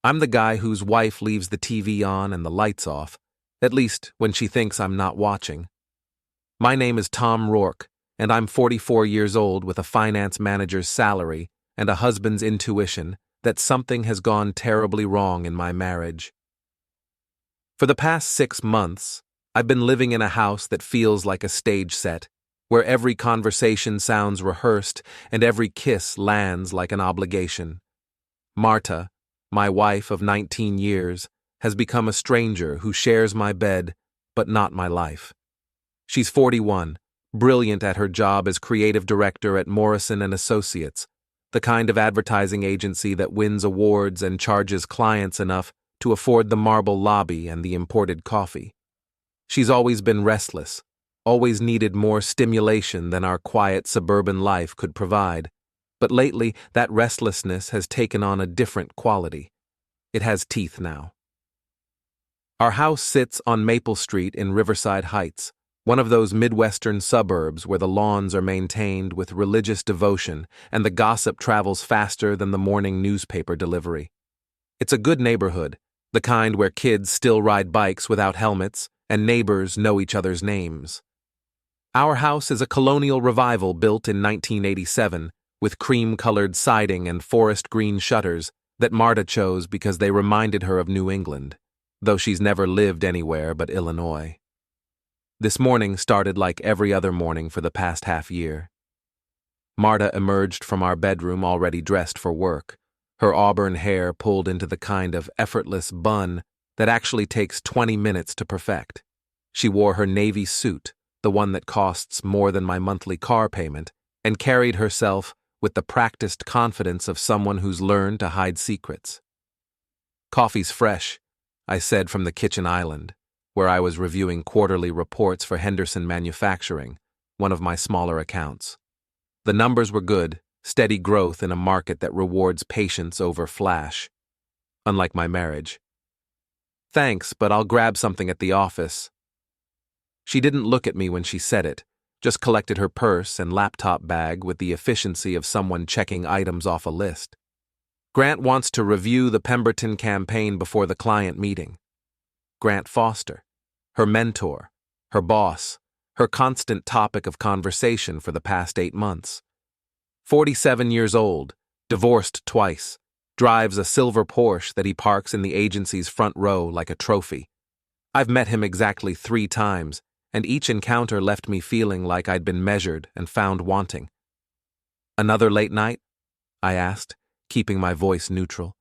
I'm the guy whose wife leaves the TV on and the lights off, at least when she thinks I'm not watching. My name is Tom Rourke, and I'm 44 years old with a finance manager's salary and a husband's intuition that something has gone terribly wrong in my marriage. For the past 6 months, I've been living in a house that feels like a stage set, where every conversation sounds rehearsed and every kiss lands like an obligation. Marta, my wife of 19 years, has become a stranger who shares my bed, but not my life. She's 41, brilliant at her job as creative director at Morrison & Associates, the kind of advertising agency that wins awards and charges clients enough to afford the marble lobby and the imported coffee. She's always been restless, always needed more stimulation than our quiet suburban life could provide, but lately that restlessness has taken on a different quality. It has teeth now. Our house sits on Maple Street in Riverside Heights, one of those Midwestern suburbs where the lawns are maintained with religious devotion and the gossip travels faster than the morning newspaper delivery. It's a good neighborhood, the kind where kids still ride bikes without helmets and neighbors know each other's names. Our house is a colonial revival built in 1987 with cream-colored siding and forest green shutters that Marta chose because they reminded her of New England, though she's never lived anywhere but Illinois. This morning started like every other morning for the past half year. Marta emerged from our bedroom already dressed for work, her auburn hair pulled into the kind of effortless bun that actually takes 20 minutes to perfect. She wore her navy suit, the one that costs more than my monthly car payment, and carried herself with the practiced confidence of someone who's learned to hide secrets. "Coffee's fresh," I said from the kitchen island, where I was reviewing quarterly reports for Henderson Manufacturing, one of my smaller accounts. The numbers were good, steady growth in a market that rewards patience over flash. Unlike my marriage. "Thanks, but I'll grab something at the office." She didn't look at me when she said it, just collected her purse and laptop bag with the efficiency of someone checking items off a list. "Grant wants to review the Pemberton campaign before the client meeting." Grant Foster, her mentor, her boss, her constant topic of conversation for the past 8 months. 47 years old, divorced twice, drives a silver Porsche that he parks in the agency's front row like a trophy. I've met him exactly 3 times, and each encounter left me feeling like I'd been measured and found wanting. "Another late night?" I asked, keeping my voice neutral.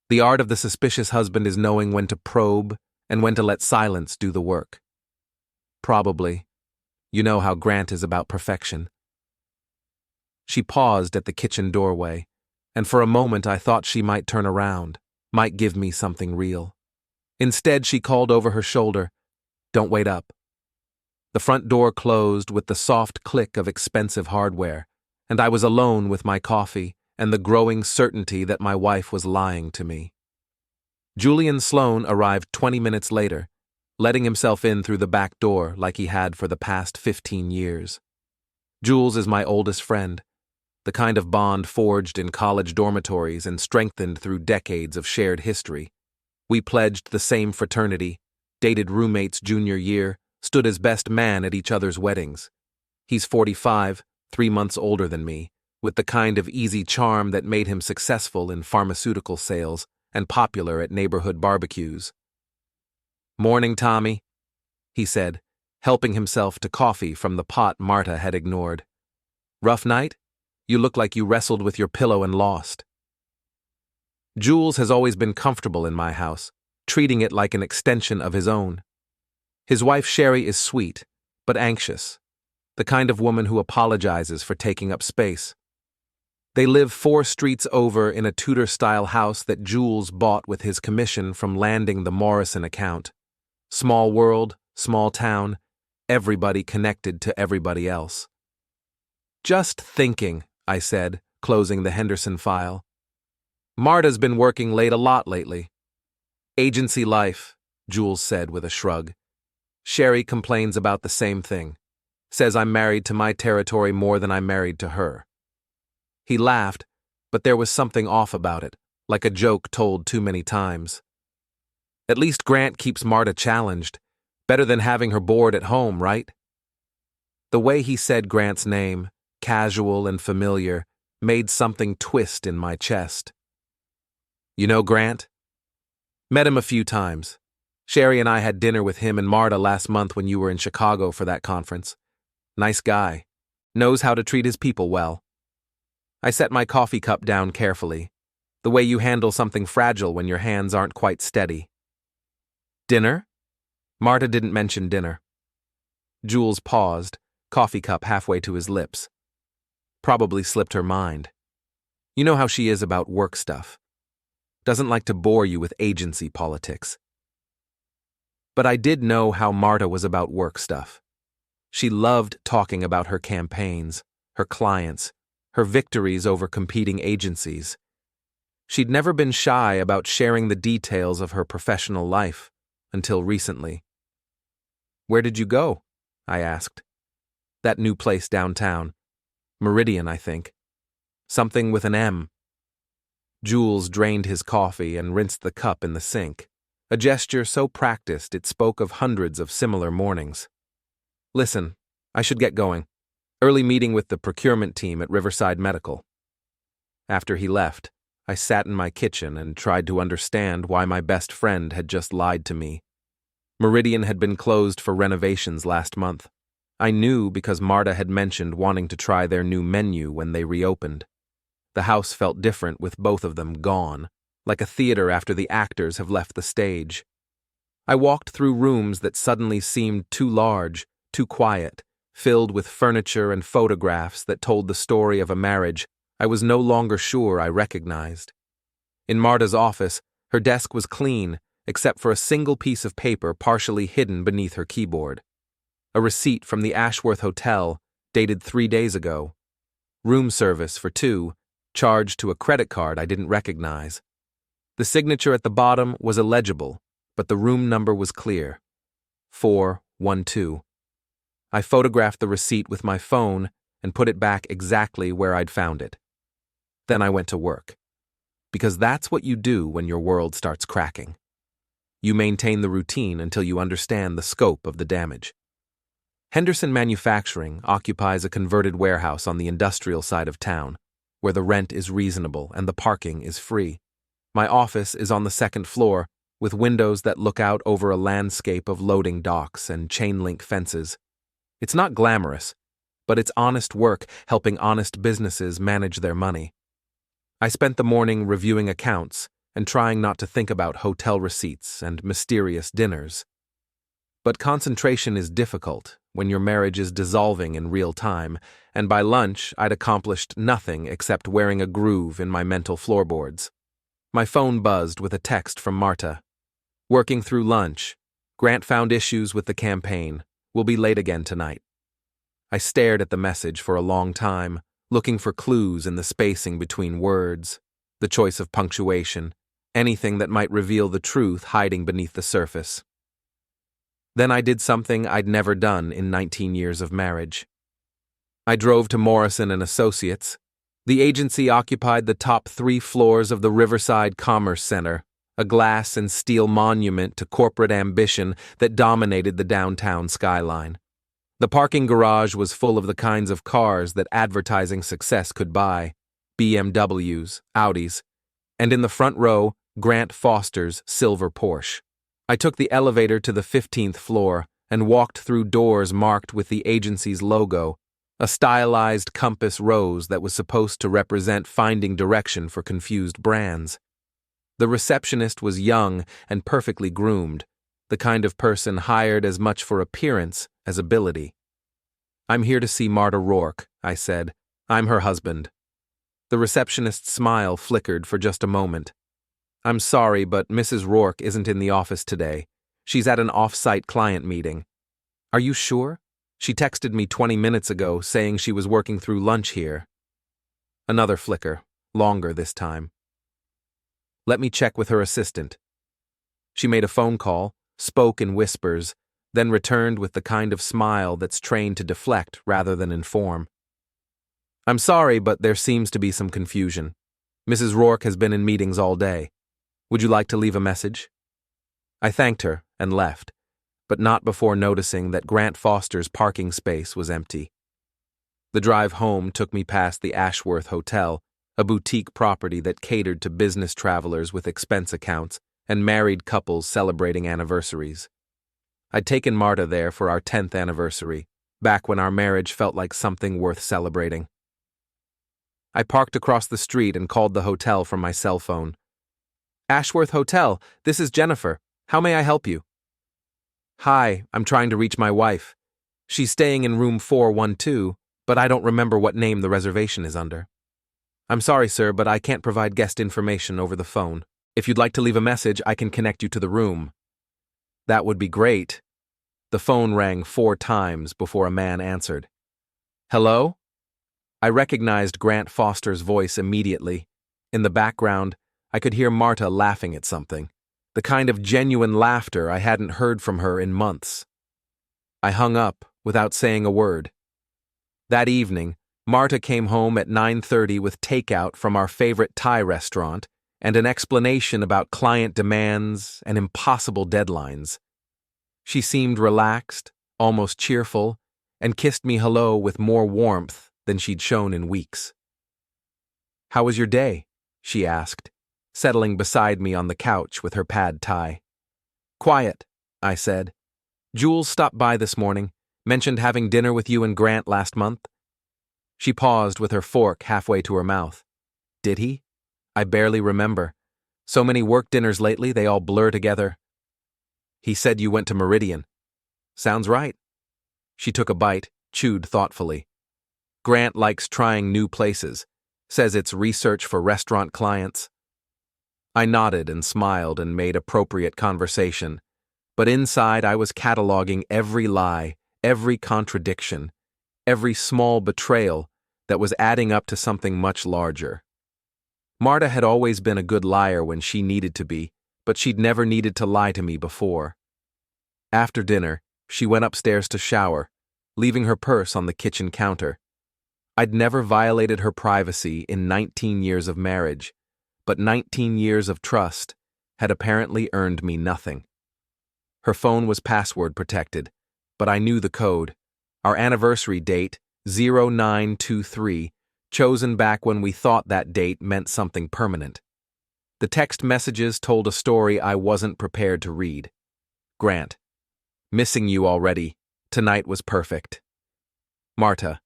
The art of the suspicious husband is knowing when to probe and when to let silence do the work. "Probably. You know how Grant is about perfection." She paused at the kitchen doorway, and for a moment I thought she might turn around, might give me something real. Instead, she called over her shoulder, "Don't wait up." The front door closed with the soft click of expensive hardware, and I was alone with my coffee and the growing certainty that my wife was lying to me. Jules Sloan arrived 20 minutes later, letting himself in through the back door like he had for the past 15 years. Jules is my oldest friend, the kind of bond forged in college dormitories and strengthened through decades of shared history. We pledged the same fraternity, dated roommates junior year, stood as best man at each other's weddings. He's 45, 3 months older than me, with the kind of easy charm that made him successful in pharmaceutical sales and popular at neighborhood barbecues. "Morning, Tommy," he said, helping himself to coffee from the pot Marta had ignored. "Rough night? You look like you wrestled with your pillow and lost." Jules has always been comfortable in my house, treating it like an extension of his own. His wife Sherri is sweet, but anxious, the kind of woman who apologizes for taking up space. They live 4 streets over in a Tudor-style house that Jules bought with his commission from landing the Morrison account. Small world, small town, everybody connected to everybody else. "Just thinking," I said, closing the Henderson file. "Marta's been working late a lot lately." "Agency life," Jules said with a shrug. "Sherri complains about the same thing. Says I'm married to my territory more than I'm married to her." He laughed, but there was something off about it, like a joke told too many times. At least Grant keeps Marta challenged. Better than having her bored at home, right? The way he said Grant's name, casual and familiar, made something twist in my chest. You know Grant? Met him a few times. Sherri and I had dinner with him and Marta last month when you were in Chicago for that conference. Nice guy. Knows how to treat his people well. I set my coffee cup down carefully, the way you handle something fragile when your hands aren't quite steady. Dinner? Marta didn't mention dinner. Jules paused, coffee cup halfway to his lips. Probably slipped her mind. You know how she is about work stuff. Doesn't like to bore you with agency politics. But I did know how Marta was about work stuff. She loved talking about her campaigns, her clients, her victories over competing agencies. She'd never been shy about sharing the details of her professional life, until recently. Where did you go? I asked. That new place downtown. Meridian, I think. Something with an M. Jules drained his coffee and rinsed the cup in the sink, a gesture so practiced it spoke of hundreds of similar mornings. Listen, I should get going. Early meeting with the procurement team at Riverside Medical. After he left, I sat in my kitchen and tried to understand why my best friend had just lied to me. Meridian had been closed for renovations last month. I knew because Marta had mentioned wanting to try their new menu when they reopened. The house felt different with both of them gone, like a theater after the actors have left the stage. I walked through rooms that suddenly seemed too large, too quiet, filled with furniture and photographs that told the story of a marriage I was no longer sure I recognized. In Marta's office, her desk was clean, except for a single piece of paper partially hidden beneath her keyboard. A receipt from the Ashworth Hotel, dated 3 days ago. Room service for 2, charged to a credit card I didn't recognize. The signature at the bottom was illegible, but the room number was clear. 412. I photographed the receipt with my phone and put it back exactly where I'd found it. Then I went to work. Because that's what you do when your world starts cracking. You maintain the routine until you understand the scope of the damage. Henderson Manufacturing occupies a converted warehouse on the industrial side of town, where the rent is reasonable and the parking is free. My office is on the second floor, with windows that look out over a landscape of loading docks and chain-link fences. It's not glamorous, but it's honest work helping honest businesses manage their money. I spent the morning reviewing accounts and trying not to think about hotel receipts and mysterious dinners. But concentration is difficult when your marriage is dissolving in real time, and by lunch I'd accomplished nothing except wearing a groove in my mental floorboards. My phone buzzed with a text from Marta. Working through lunch. Grant found issues with the campaign. We'll be late again tonight. I stared at the message for a long time, looking for clues in the spacing between words, the choice of punctuation, anything that might reveal the truth hiding beneath the surface. Then I did something I'd never done in 19 years of marriage. I drove to Morrison & Associates. The agency occupied the top 3 floors of the Riverside Commerce Center, a glass and steel monument to corporate ambition that dominated the downtown skyline. The parking garage was full of the kinds of cars that advertising success could buy, BMWs, Audis, and in the front row, Grant Foster's silver Porsche. I took the elevator to the 15th floor and walked through doors marked with the agency's logo, a stylized compass rose that was supposed to represent finding direction for confused brands. The receptionist was young and perfectly groomed, the kind of person hired as much for appearance as ability. "I'm here to see Marta Rourke," I said. "I'm her husband." The receptionist's smile flickered for just a moment. "I'm sorry, but Mrs. Rourke isn't in the office today. She's at an off-site client meeting." "Are you sure? She texted me 20 minutes ago saying she was working through lunch here." Another flicker, longer this time. "Let me check with her assistant." She made a phone call, spoke in whispers, then returned with the kind of smile that's trained to deflect rather than inform. "I'm sorry, but there seems to be some confusion. Mrs. Rourke has been in meetings all day. Would you like to leave a message? I thanked her and left, but not before noticing that Grant Foster's parking space was empty. The drive home took me past the Ashworth Hotel, a boutique property that catered to business travelers with expense accounts and married couples celebrating anniversaries. I'd taken Marta there for our 10th anniversary, back when our marriage felt like something worth celebrating. I parked across the street and called the hotel from my cell phone. Ashworth Hotel, this is Jennifer. How may I help you? Hi, I'm trying to reach my wife. She's staying in room 412, but I don't remember what name the reservation is under. I'm sorry, sir, but I can't provide guest information over the phone. If you'd like to leave a message, I can connect you to the room. That would be great. The phone rang 4 times before a man answered. Hello? I recognized Grant Foster's voice immediately. In the background, I could hear Marta laughing at something, the kind of genuine laughter I hadn't heard from her in months. I hung up without saying a word. That evening, Marta came home at 9:30 with takeout from our favorite Thai restaurant and an explanation about client demands and impossible deadlines. She seemed relaxed, almost cheerful, and kissed me hello with more warmth than she'd shown in weeks. How was your day? She asked, settling beside me on the couch with her pad thai. Quiet, I said. Jules stopped by this morning, mentioned having dinner with you and Grant last month. She paused with her fork halfway to her mouth. Did he? I barely remember. So many work dinners lately, they all blur together. He said you went to Meridian. Sounds right. She took a bite, chewed thoughtfully. Grant likes trying new places, says it's research for restaurant clients. I nodded and smiled and made appropriate conversation, but inside I was cataloging every lie, every contradiction, every small betrayal that was adding up to something much larger. Marta had always been a good liar when she needed to be, but she'd never needed to lie to me before. After dinner, she went upstairs to shower, leaving her purse on the kitchen counter. I'd never violated her privacy in 19 years of marriage, but 19 years of trust had apparently earned me nothing. Her phone was password protected, but I knew the code. Our anniversary date, 0923, chosen back when we thought that date meant something permanent. The text messages told a story I wasn't prepared to read. Grant. Missing you already. Tonight was perfect. Marta.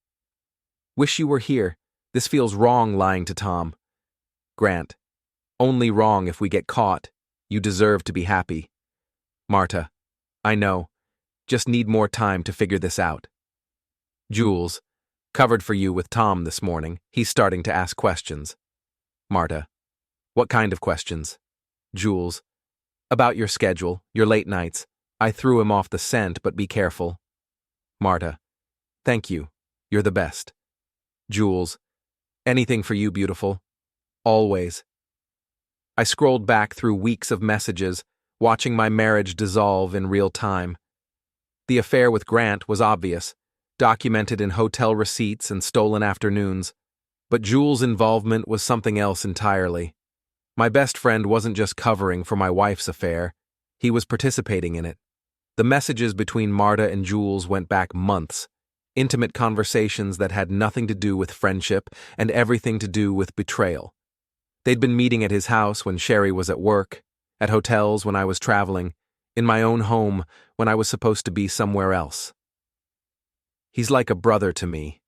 Wish you were here. This feels wrong lying to Tom. Grant. Only wrong if we get caught. You deserve to be happy. Marta. I know. Just need more time to figure this out. Jules. Covered for you with Tom this morning. He's starting to ask questions. Marta. What kind of questions? Jules. About your schedule, your late nights. I threw him off the scent, but be careful. Marta. Thank you. You're the best. Jules. Anything for you, beautiful. Always. I scrolled back through weeks of messages, watching my marriage dissolve in real time. The affair with Grant was obvious, documented in hotel receipts and stolen afternoons, but Jules' involvement was something else entirely. My best friend wasn't just covering for my wife's affair, he was participating in it. The messages between Marta and Jules went back months, intimate conversations that had nothing to do with friendship and everything to do with betrayal. They'd been meeting at his house when Sherri was at work, at hotels when I was traveling, in my own home when I was supposed to be somewhere else. He's like a brother to me,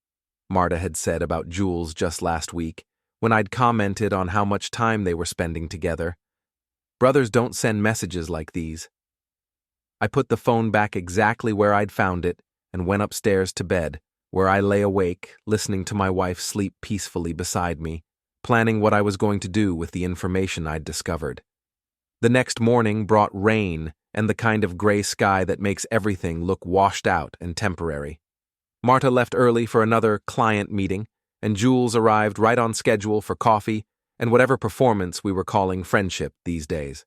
Marta had said about Jules just last week, when I'd commented on how much time they were spending together. Brothers don't send messages like these. I put the phone back exactly where I'd found it and went upstairs to bed, where I lay awake, listening to my wife sleep peacefully beside me, planning what I was going to do with the information I'd discovered. The next morning brought rain and the kind of gray sky that makes everything look washed out and temporary. Marta left early for another client meeting, and Jules arrived right on schedule for coffee and whatever performance we were calling friendship these days.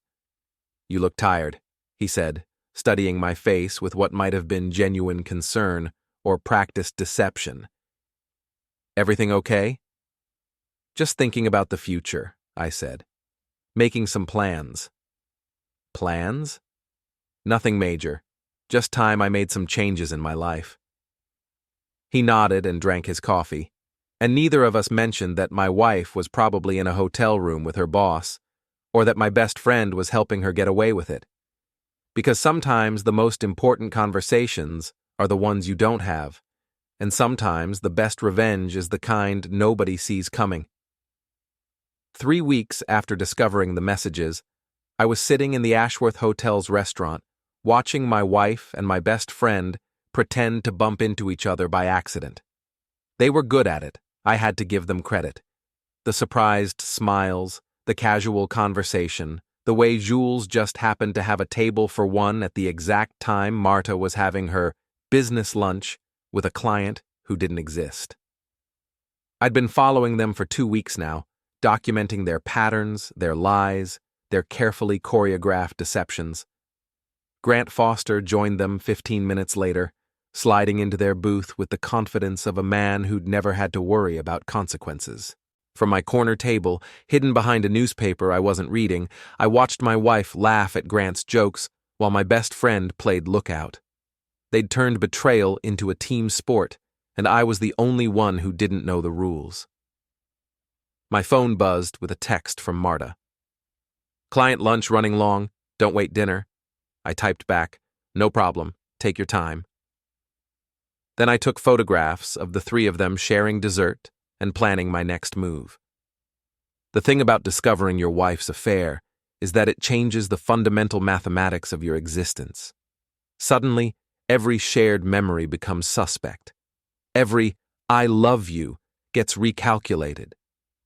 You look tired, he said, studying my face with what might have been genuine concern or practiced deception. Everything okay? Just thinking about the future, I said. Making some plans. Plans? Nothing major. Just time I made some changes in my life. He nodded and drank his coffee, and neither of us mentioned that my wife was probably in a hotel room with her boss, or that my best friend was helping her get away with it. Because sometimes the most important conversations are the ones you don't have, and sometimes the best revenge is the kind nobody sees coming. 3 weeks after discovering the messages, I was sitting in the Ashworth Hotel's restaurant, watching my wife and my best friend pretend to bump into each other by accident. They were good at it. I had to give them credit. The surprised smiles, the casual conversation, the way Jules just happened to have a table for one at the exact time Marta was having her business lunch with a client who didn't exist. I'd been following them for 2 weeks now, documenting their patterns, their lies, their carefully choreographed deceptions. Grant Foster joined them 15 minutes later, sliding into their booth with the confidence of a man who'd never had to worry about consequences. From my corner table, hidden behind a newspaper I wasn't reading, I watched my wife laugh at Grant's jokes while my best friend played lookout. They'd turned betrayal into a team sport, and I was the only one who didn't know the rules. My phone buzzed with a text from Marta. "Client lunch running long. Don't wait dinner." I typed back, "No problem. Take your time." Then I took photographs of the 3 of them sharing dessert and planning my next move. The thing about discovering your wife's affair is that it changes the fundamental mathematics of your existence. Suddenly, every shared memory becomes suspect. Every "I love you" gets recalculated.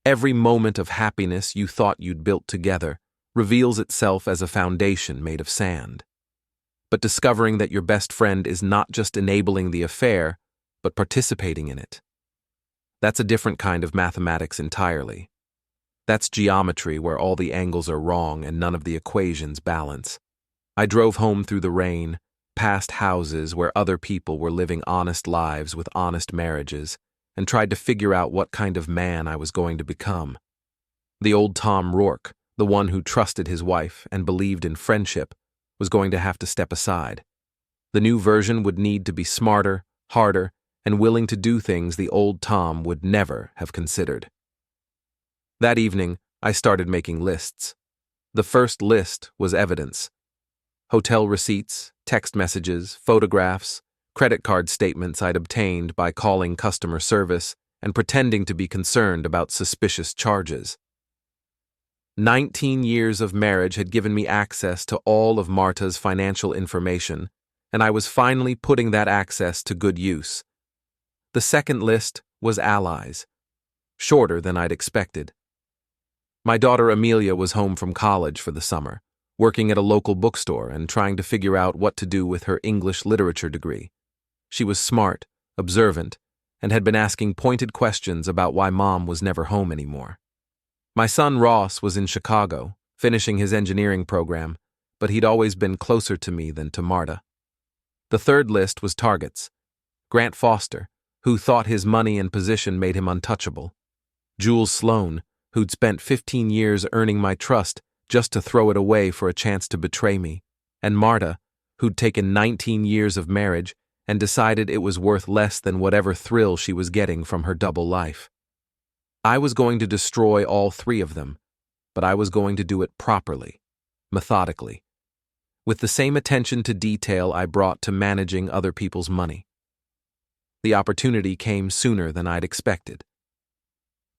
Every moment of happiness you thought you'd built together reveals itself as a foundation made of sand. But discovering that your best friend is not just enabling the affair, but participating in it. That's a different kind of mathematics entirely. That's geometry where all the angles are wrong and none of the equations balance. I drove home through the rain, past houses where other people were living honest lives with honest marriages, and tried to figure out what kind of man I was going to become. The old Tom Rourke, the one who trusted his wife and believed in friendship, was going to have to step aside. The new version would need to be smarter, harder, and willing to do things the old Tom would never have considered. That evening, I started making lists. The first list was evidence. Hotel receipts, text messages, photographs, credit card statements I'd obtained by calling customer service and pretending to be concerned about suspicious charges. 19 years of marriage had given me access to all of Marta's financial information, and I was finally putting that access to good use. The second list was allies, shorter than I'd expected. My daughter Amelia was home from college for the summer, working at a local bookstore and trying to figure out what to do with her English literature degree. She was smart, observant, and had been asking pointed questions about why Mom was never home anymore. My son Ross was in Chicago, finishing his engineering program, but he'd always been closer to me than to Marta. The third list was targets. Grant Foster, who thought his money and position made him untouchable. Jules Sloan, who'd spent 15 years earning my trust just to throw it away for a chance to betray me. And Marta, who'd taken 19 years of marriage and decided it was worth less than whatever thrill she was getting from her double life. I was going to destroy all 3 of them, but I was going to do it properly, methodically, with the same attention to detail I brought to managing other people's money. The opportunity came sooner than I'd expected.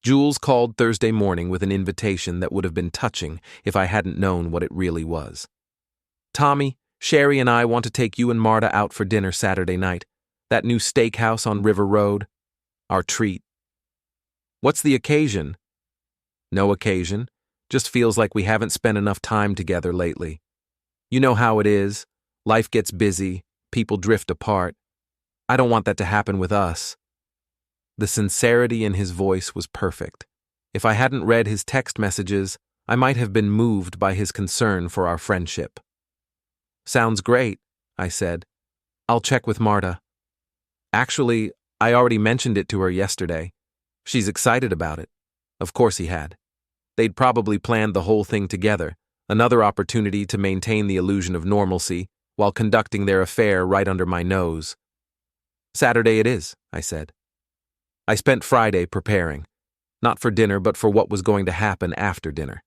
Jules called Thursday morning with an invitation that would have been touching if I hadn't known what it really was. "Tommy, Sherri and I want to take you and Marta out for dinner Saturday night. That new steakhouse on River Road. Our treat." "What's the occasion?" "No occasion. Just feels like we haven't spent enough time together lately. You know how it is. Life gets busy. People drift apart. I don't want that to happen with us." The sincerity in his voice was perfect. If I hadn't read his text messages, I might have been moved by his concern for our friendship. "Sounds great," I said. "I'll check with Marta. Actually, I already mentioned it to her yesterday. She's excited about it." Of course he had. They'd probably planned the whole thing together, another opportunity to maintain the illusion of normalcy while conducting their affair right under my nose. Saturday it is, I said. I spent Friday preparing, not for dinner but for what was going to happen after dinner.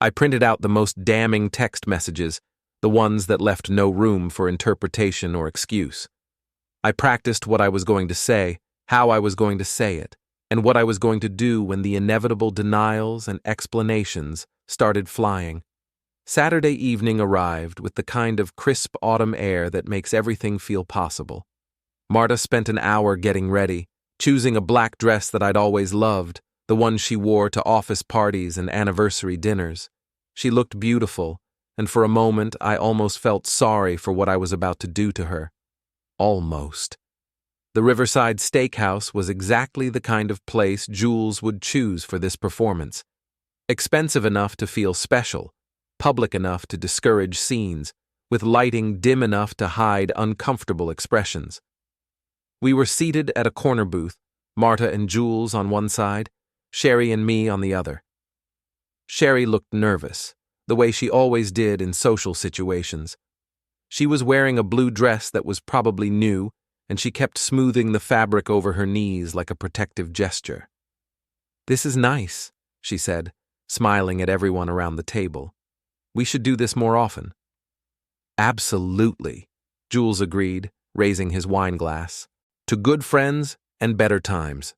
I printed out the most damning text messages, the ones that left no room for interpretation or excuse. I practiced what I was going to say, how I was going to say it, and what I was going to do when the inevitable denials and explanations started flying. Saturday evening arrived with the kind of crisp autumn air that makes everything feel possible. Marta spent an hour getting ready, choosing a black dress that I'd always loved, the one she wore to office parties and anniversary dinners. She looked beautiful, and for a moment I almost felt sorry for what I was about to do to her. Almost. The Riverside Steakhouse was exactly the kind of place Jules would choose for this performance. Expensive enough to feel special, public enough to discourage scenes, with lighting dim enough to hide uncomfortable expressions. We were seated at a corner booth, Marta and Jules on one side, Sherri and me on the other. Sherri looked nervous, the way she always did in social situations. She was wearing a blue dress that was probably new, and she kept smoothing the fabric over her knees like a protective gesture. "This is nice," she said, smiling at everyone around the table. "We should do this more often." "Absolutely," Jules agreed, raising his wine glass. "To good friends and better times."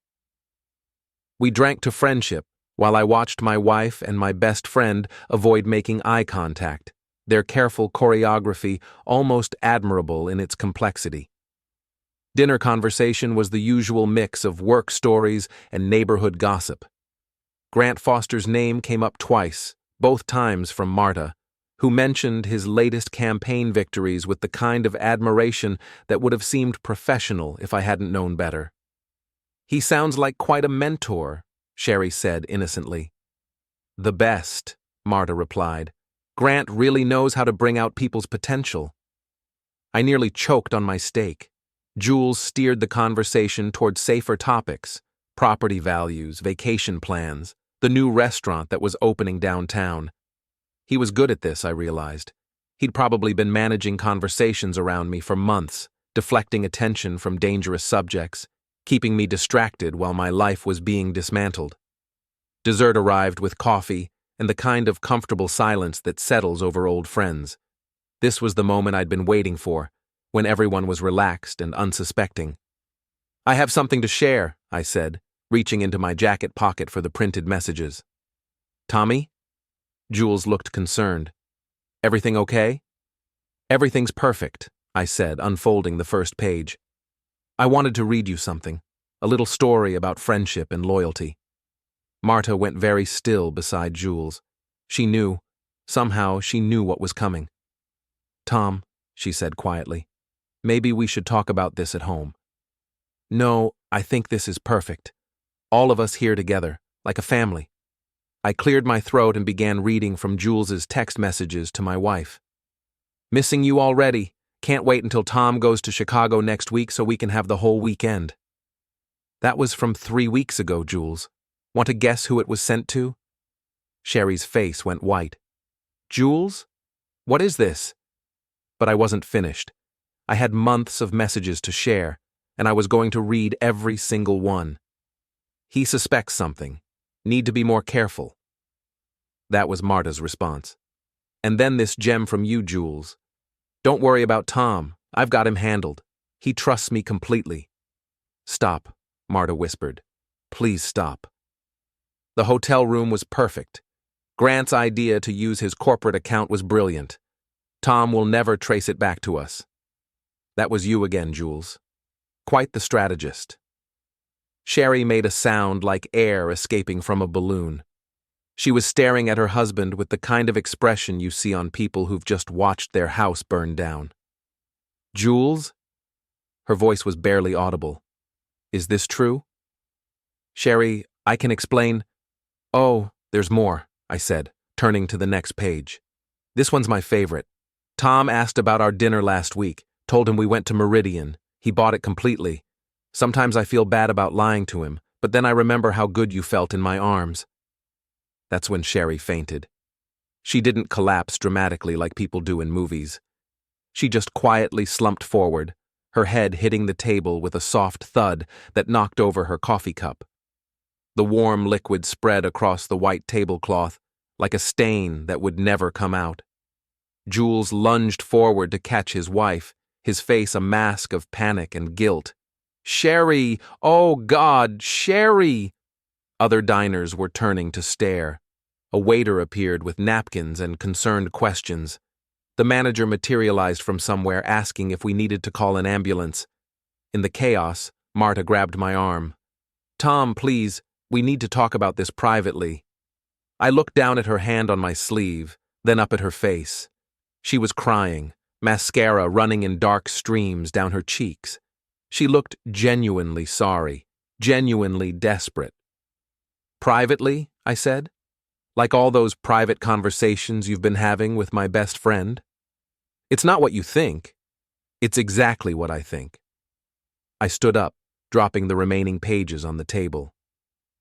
We drank to friendship, while I watched my wife and my best friend avoid making eye contact, their careful choreography almost admirable in its complexity. Dinner conversation was the usual mix of work stories and neighborhood gossip. Grant Foster's name came up twice, both times from Marta, who mentioned his latest campaign victories with the kind of admiration that would have seemed professional if I hadn't known better. "He sounds like quite a mentor," Sherri said innocently. "The best," Marta replied. "Grant really knows how to bring out people's potential." I nearly choked on my steak. Jules steered the conversation toward safer topics: property values, vacation plans, the new restaurant that was opening downtown. He was good at this, I realized. He'd probably been managing conversations around me for months, deflecting attention from dangerous subjects, keeping me distracted while my life was being dismantled. Dessert arrived with coffee and the kind of comfortable silence that settles over old friends. This was the moment I'd been waiting for, when everyone was relaxed and unsuspecting. "I have something to share," I said, reaching into my jacket pocket for the printed messages. "Tommy?" Jules looked concerned. "Everything okay?" "Everything's perfect," I said, unfolding the first page. "I wanted to read you something, a little story about friendship and loyalty." Marta went very still beside Jules. Somehow she knew what was coming. "Tom," she said quietly, "maybe we should talk about this at home." "No, I think this is perfect. All of us here together, like a family." I cleared my throat and began reading from Jules's text messages to my wife. "Missing you already. Can't wait until Tom goes to Chicago next week so we can have the whole weekend." That was from 3 weeks ago, Jules. Want to guess who it was sent to? Sherri's face went white. "Jules? What is this?" But I wasn't finished. I had months of messages to share, and I was going to read every single one. "He suspects something. Need to be more careful." That was Marta's response. "And then this gem from you, Jules. Don't worry about Tom. I've got him handled. He trusts me completely." "Stop," Marta whispered. "Please stop." The hotel room was perfect. Grant's idea to use his corporate account was brilliant. Tom will never trace it back to us. That was you again, Jules. Quite the strategist. Sherri made a sound like air escaping from a balloon. She was staring at her husband with the kind of expression you see on people who've just watched their house burn down. "Jules?" Her voice was barely audible. "Is this true?" "Sherri, I can explain." "Oh, there's more," I said, turning to the next page. "This one's my favorite. Tom asked about our dinner last week, told him we went to Meridian. He bought it completely. Sometimes I feel bad about lying to him, but then I remember how good you felt in my arms." That's when Sherri fainted. She didn't collapse dramatically like people do in movies. She just quietly slumped forward, her head hitting the table with a soft thud that knocked over her coffee cup. The warm liquid spread across the white tablecloth like a stain that would never come out. Jules lunged forward to catch his wife, his face a mask of panic and guilt. "Sherri! Oh, God, Sherri!" Other diners were turning to stare. A waiter appeared with napkins and concerned questions. The manager materialized from somewhere asking if we needed to call an ambulance. In the chaos, Marta grabbed my arm. "Tom, please, we need to talk about this privately." I looked down at her hand on my sleeve, then up at her face. She was crying, mascara running in dark streams down her cheeks. She looked genuinely sorry, genuinely desperate. "Privately?" I said. "Like all those private conversations you've been having with my best friend?" "It's not what you think. It's exactly what I think." I stood up, dropping the remaining pages on the table.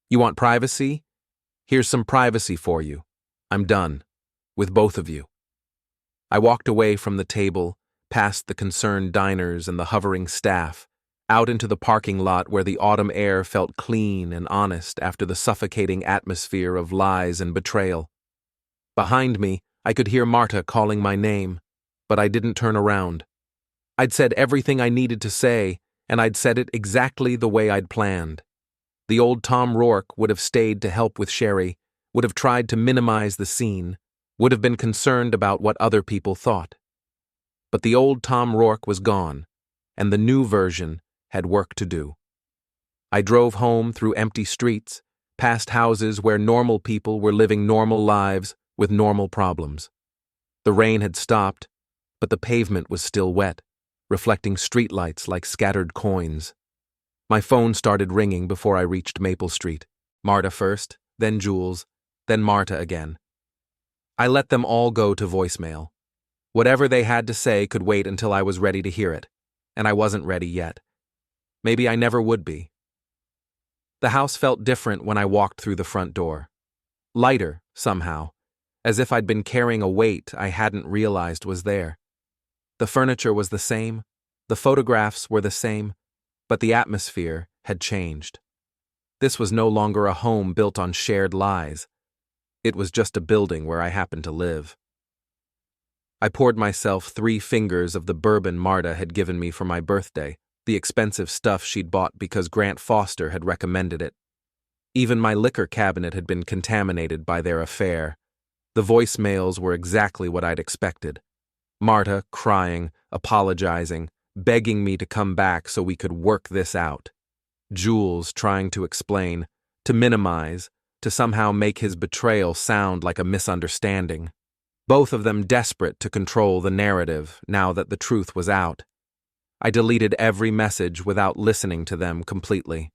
"You want privacy? Here's some privacy for you. I'm done. With both of you." I walked away from the table, past the concerned diners and the hovering staff, out into the parking lot where the autumn air felt clean and honest after the suffocating atmosphere of lies and betrayal. Behind me, I could hear Marta calling my name, but I didn't turn around. I'd said everything I needed to say, and I'd said it exactly the way I'd planned. The old Tom Rourke would have stayed to help with Sherri, would have tried to minimize the scene, would have been concerned about what other people thought. But the old Tom Rourke was gone, and the new version had work to do. I drove home through empty streets, past houses where normal people were living normal lives with normal problems. The rain had stopped, but the pavement was still wet, reflecting streetlights like scattered coins. My phone started ringing before I reached Maple Street. Marta first, then Jules, then Marta again. I let them all go to voicemail. Whatever they had to say could wait until I was ready to hear it, and I wasn't ready yet. Maybe I never would be. The house felt different when I walked through the front door. Lighter, somehow, as if I'd been carrying a weight I hadn't realized was there. The furniture was the same, the photographs were the same, but the atmosphere had changed. This was no longer a home built on shared lies. It was just a building where I happened to live. I poured myself 3 fingers of the bourbon Marta had given me for my birthday, the expensive stuff she'd bought because Grant Foster had recommended it. Even my liquor cabinet had been contaminated by their affair. The voicemails were exactly what I'd expected. Marta crying, apologizing, begging me to come back so we could work this out. Jules trying to explain, to minimize, to somehow make his betrayal sound like a misunderstanding. Both of them desperate to control the narrative now that the truth was out. I deleted every message without listening to them completely.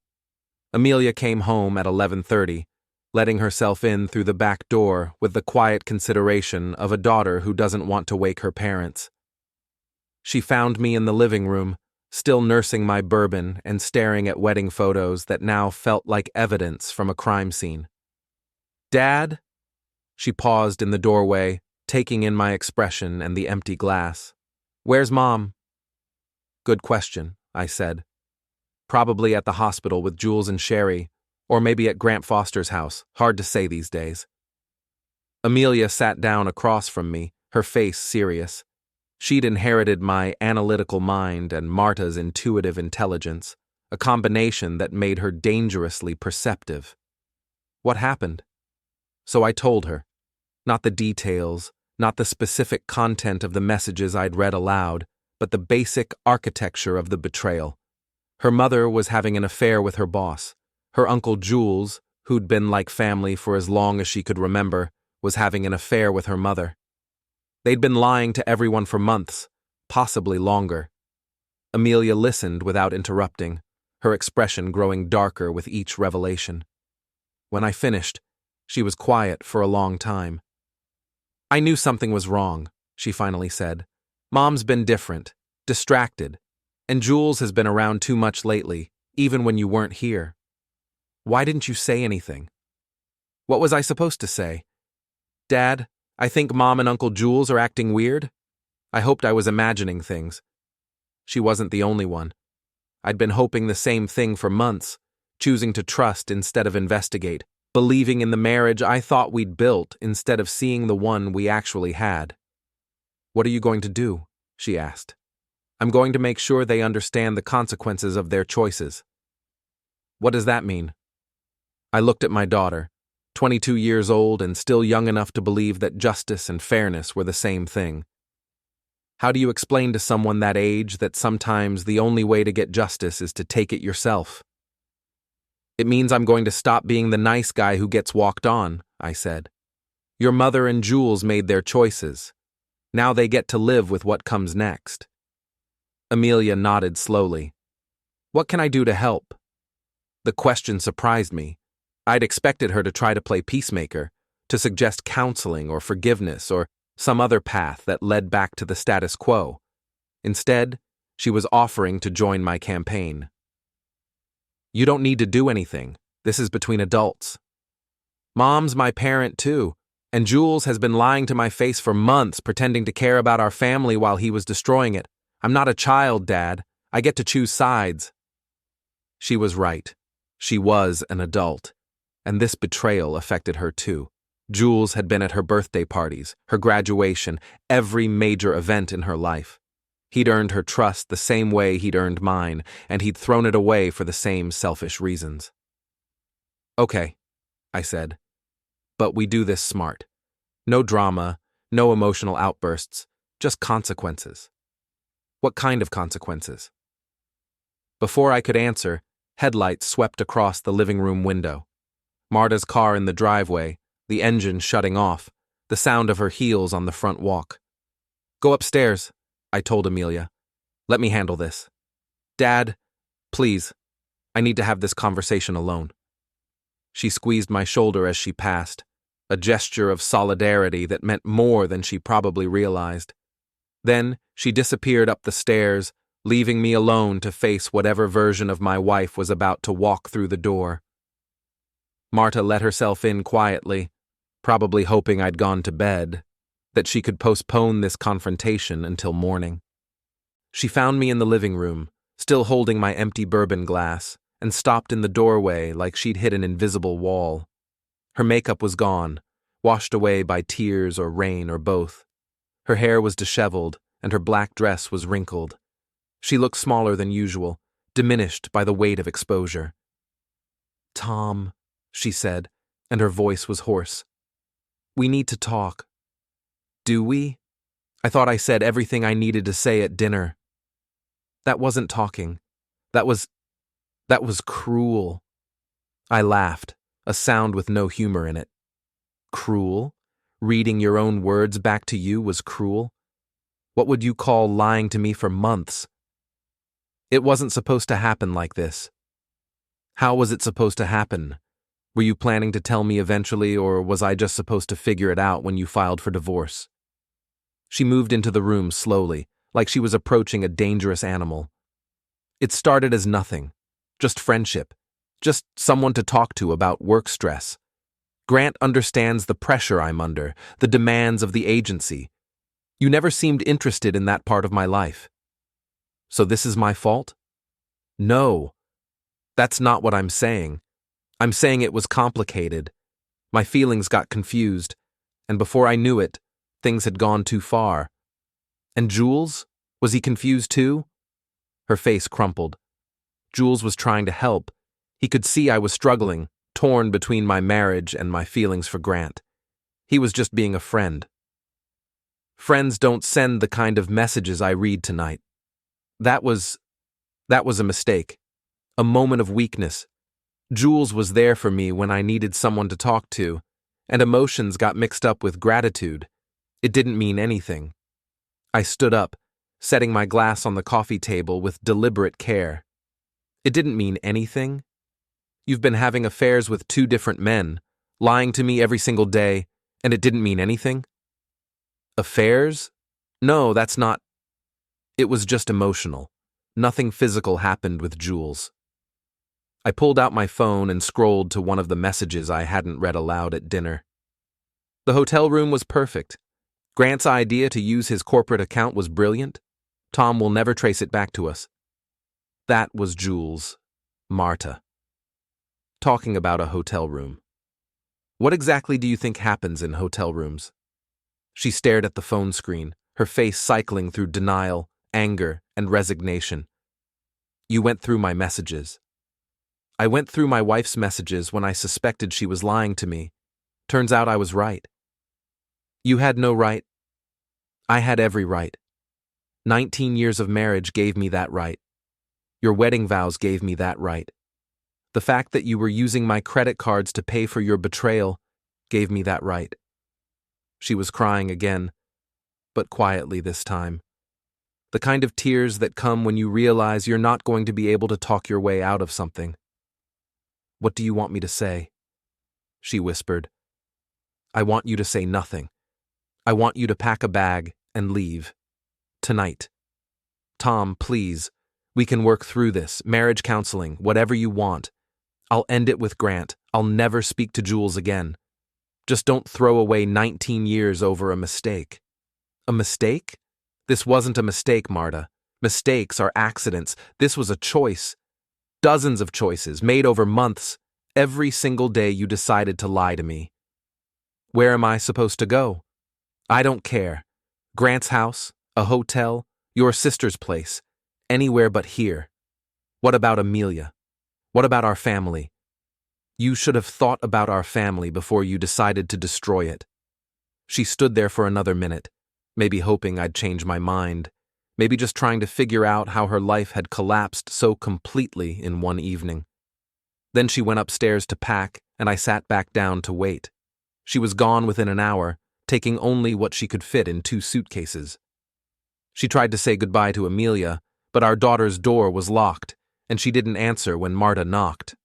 Amelia came home at 11:30, letting herself in through the back door with the quiet consideration of a daughter who doesn't want to wake her parents. She found me in the living room, still nursing my bourbon and staring at wedding photos that now felt like evidence from a crime scene. "Dad?" She paused in the doorway, taking in my expression and the empty glass. "Where's Mom?" "Good question," I said. "Probably at the hospital with Jules and Sherri, or maybe at Grant Foster's house. Hard to say these days." Amelia sat down across from me, her face serious. She'd inherited my analytical mind and Marta's intuitive intelligence, a combination that made her dangerously perceptive. What happened? So I told her. Not the details, not the specific content of the messages I'd read aloud, but the basic architecture of the betrayal. Her mother was having an affair with her boss. Her uncle Jules, who'd been like family for as long as she could remember, was having an affair with her mother. They'd been lying to everyone for months, possibly longer. Amelia listened without interrupting, her expression growing darker with each revelation. When I finished, she was quiet for a long time. "I knew something was wrong," she finally said. "Mom's been different, distracted, and Jules has been around too much lately, even when you weren't here." Why didn't you say anything? What was I supposed to say? Dad, I think Mom and Uncle Jules are acting weird? I hoped I was imagining things. She wasn't the only one. I'd been hoping the same thing for months, choosing to trust instead of investigate, believing in the marriage I thought we'd built instead of seeing the one we actually had. What are you going to do? She asked. I'm going to make sure they understand the consequences of their choices. What does that mean? I looked at my daughter, 22 years old and still young enough to believe that justice and fairness were the same thing. How do you explain to someone that age that sometimes the only way to get justice is to take it yourself? It means I'm going to stop being the nice guy who gets walked on, I said. Your mother and Jules made their choices. Now they get to live with what comes next. Amelia nodded slowly. What can I do to help? The question surprised me. I'd expected her to try to play peacemaker, to suggest counseling or forgiveness or some other path that led back to the status quo. Instead, she was offering to join my campaign. You don't need to do anything. This is between adults. Mom's my parent too, and Jules has been lying to my face for months, pretending to care about our family while he was destroying it. I'm not a child, Dad. I get to choose sides. She was right. She was an adult, and this betrayal affected her too. Jules had been at her birthday parties, her graduation, every major event in her life. He'd earned her trust the same way he'd earned mine, and he'd thrown it away for the same selfish reasons. Okay, I said, but we do this smart. No drama, no emotional outbursts, just consequences. What kind of consequences? Before I could answer, headlights swept across the living room window. Marta's car in the driveway, the engine shutting off, the sound of her heels on the front walk. Go upstairs, I told Amelia. Let me handle this. Dad, please, I need to have this conversation alone. She squeezed my shoulder as she passed, a gesture of solidarity that meant more than she probably realized. Then she disappeared up the stairs, leaving me alone to face whatever version of my wife was about to walk through the door. Marta let herself in quietly, probably hoping I'd gone to bed, that she could postpone this confrontation until morning. She found me in the living room, still holding my empty bourbon glass, and stopped in the doorway like she'd hit an invisible wall. Her makeup was gone, washed away by tears or rain or both. Her hair was disheveled, and her black dress was wrinkled. She looked smaller than usual, diminished by the weight of exposure. Tom, she said, and her voice was hoarse. We need to talk. Do we? I thought I said everything I needed to say at dinner. That wasn't talking. That was cruel. I laughed, a sound with no humor in it. Cruel? Reading your own words back to you was cruel? What would you call lying to me for months? It wasn't supposed to happen like this. How was it supposed to happen? Were you planning to tell me eventually, or was I just supposed to figure it out when you filed for divorce? She moved into the room slowly, like she was approaching a dangerous animal. It started as nothing, just friendship, just someone to talk to about work stress. Grant understands the pressure I'm under, the demands of the agency. You never seemed interested in that part of my life. So this is my fault? No, that's not what I'm saying. I'm saying it was complicated. My feelings got confused, and before I knew it, things had gone too far. And Jules? Was he confused too? Her face crumpled. Jules was trying to help. He could see I was struggling, torn between my marriage and my feelings for Grant. He was just being a friend. Friends don't send the kind of messages I read tonight. That was a mistake. A moment of weakness. Jules was there for me when I needed someone to talk to, and emotions got mixed up with gratitude. It didn't mean anything. I stood up, setting my glass on the coffee table with deliberate care. It didn't mean anything. You've been having affairs with 2 different men, lying to me every single day, and it didn't mean anything? Affairs? No, that's not. It was just emotional. Nothing physical happened with Jules. I pulled out my phone and scrolled to one of the messages I hadn't read aloud at dinner. The hotel room was perfect. Grant's idea to use his corporate account was brilliant. Tom will never trace it back to us. That was Jules, Marta, talking about a hotel room. What exactly do you think happens in hotel rooms? She stared at the phone screen, her face cycling through denial, anger, and resignation. You went through my messages. I went through my wife's messages when I suspected she was lying to me. Turns out I was right. You had no right. I had every right. 19 years of marriage gave me that right. Your wedding vows gave me that right. The fact that you were using my credit cards to pay for your betrayal gave me that right. She was crying again, but quietly this time. The kind of tears that come when you realize you're not going to be able to talk your way out of something. What do you want me to say? She whispered. I want you to say nothing. I want you to pack a bag and leave. Tonight. Tom, please. We can work through this, marriage counseling, whatever you want. I'll end it with Grant. I'll never speak to Jules again. Just don't throw away 19 years over a mistake. A mistake? This wasn't a mistake, Marta. Mistakes are accidents. This was a choice. Dozens of choices, made over months. Every single day you decided to lie to me. Where am I supposed to go? I don't care. Grant's house, a hotel, your sister's place. Anywhere but here. What about Amelia? What about our family? You should have thought about our family before you decided to destroy it. She stood there for another minute, maybe hoping I'd change my mind, maybe just trying to figure out how her life had collapsed so completely in one evening. Then she went upstairs to pack, and I sat back down to wait. She was gone within an hour, taking only what she could fit in 2 suitcases. She tried to say goodbye to Amelia, but our daughter's door was locked, and she didn't answer when Marta knocked.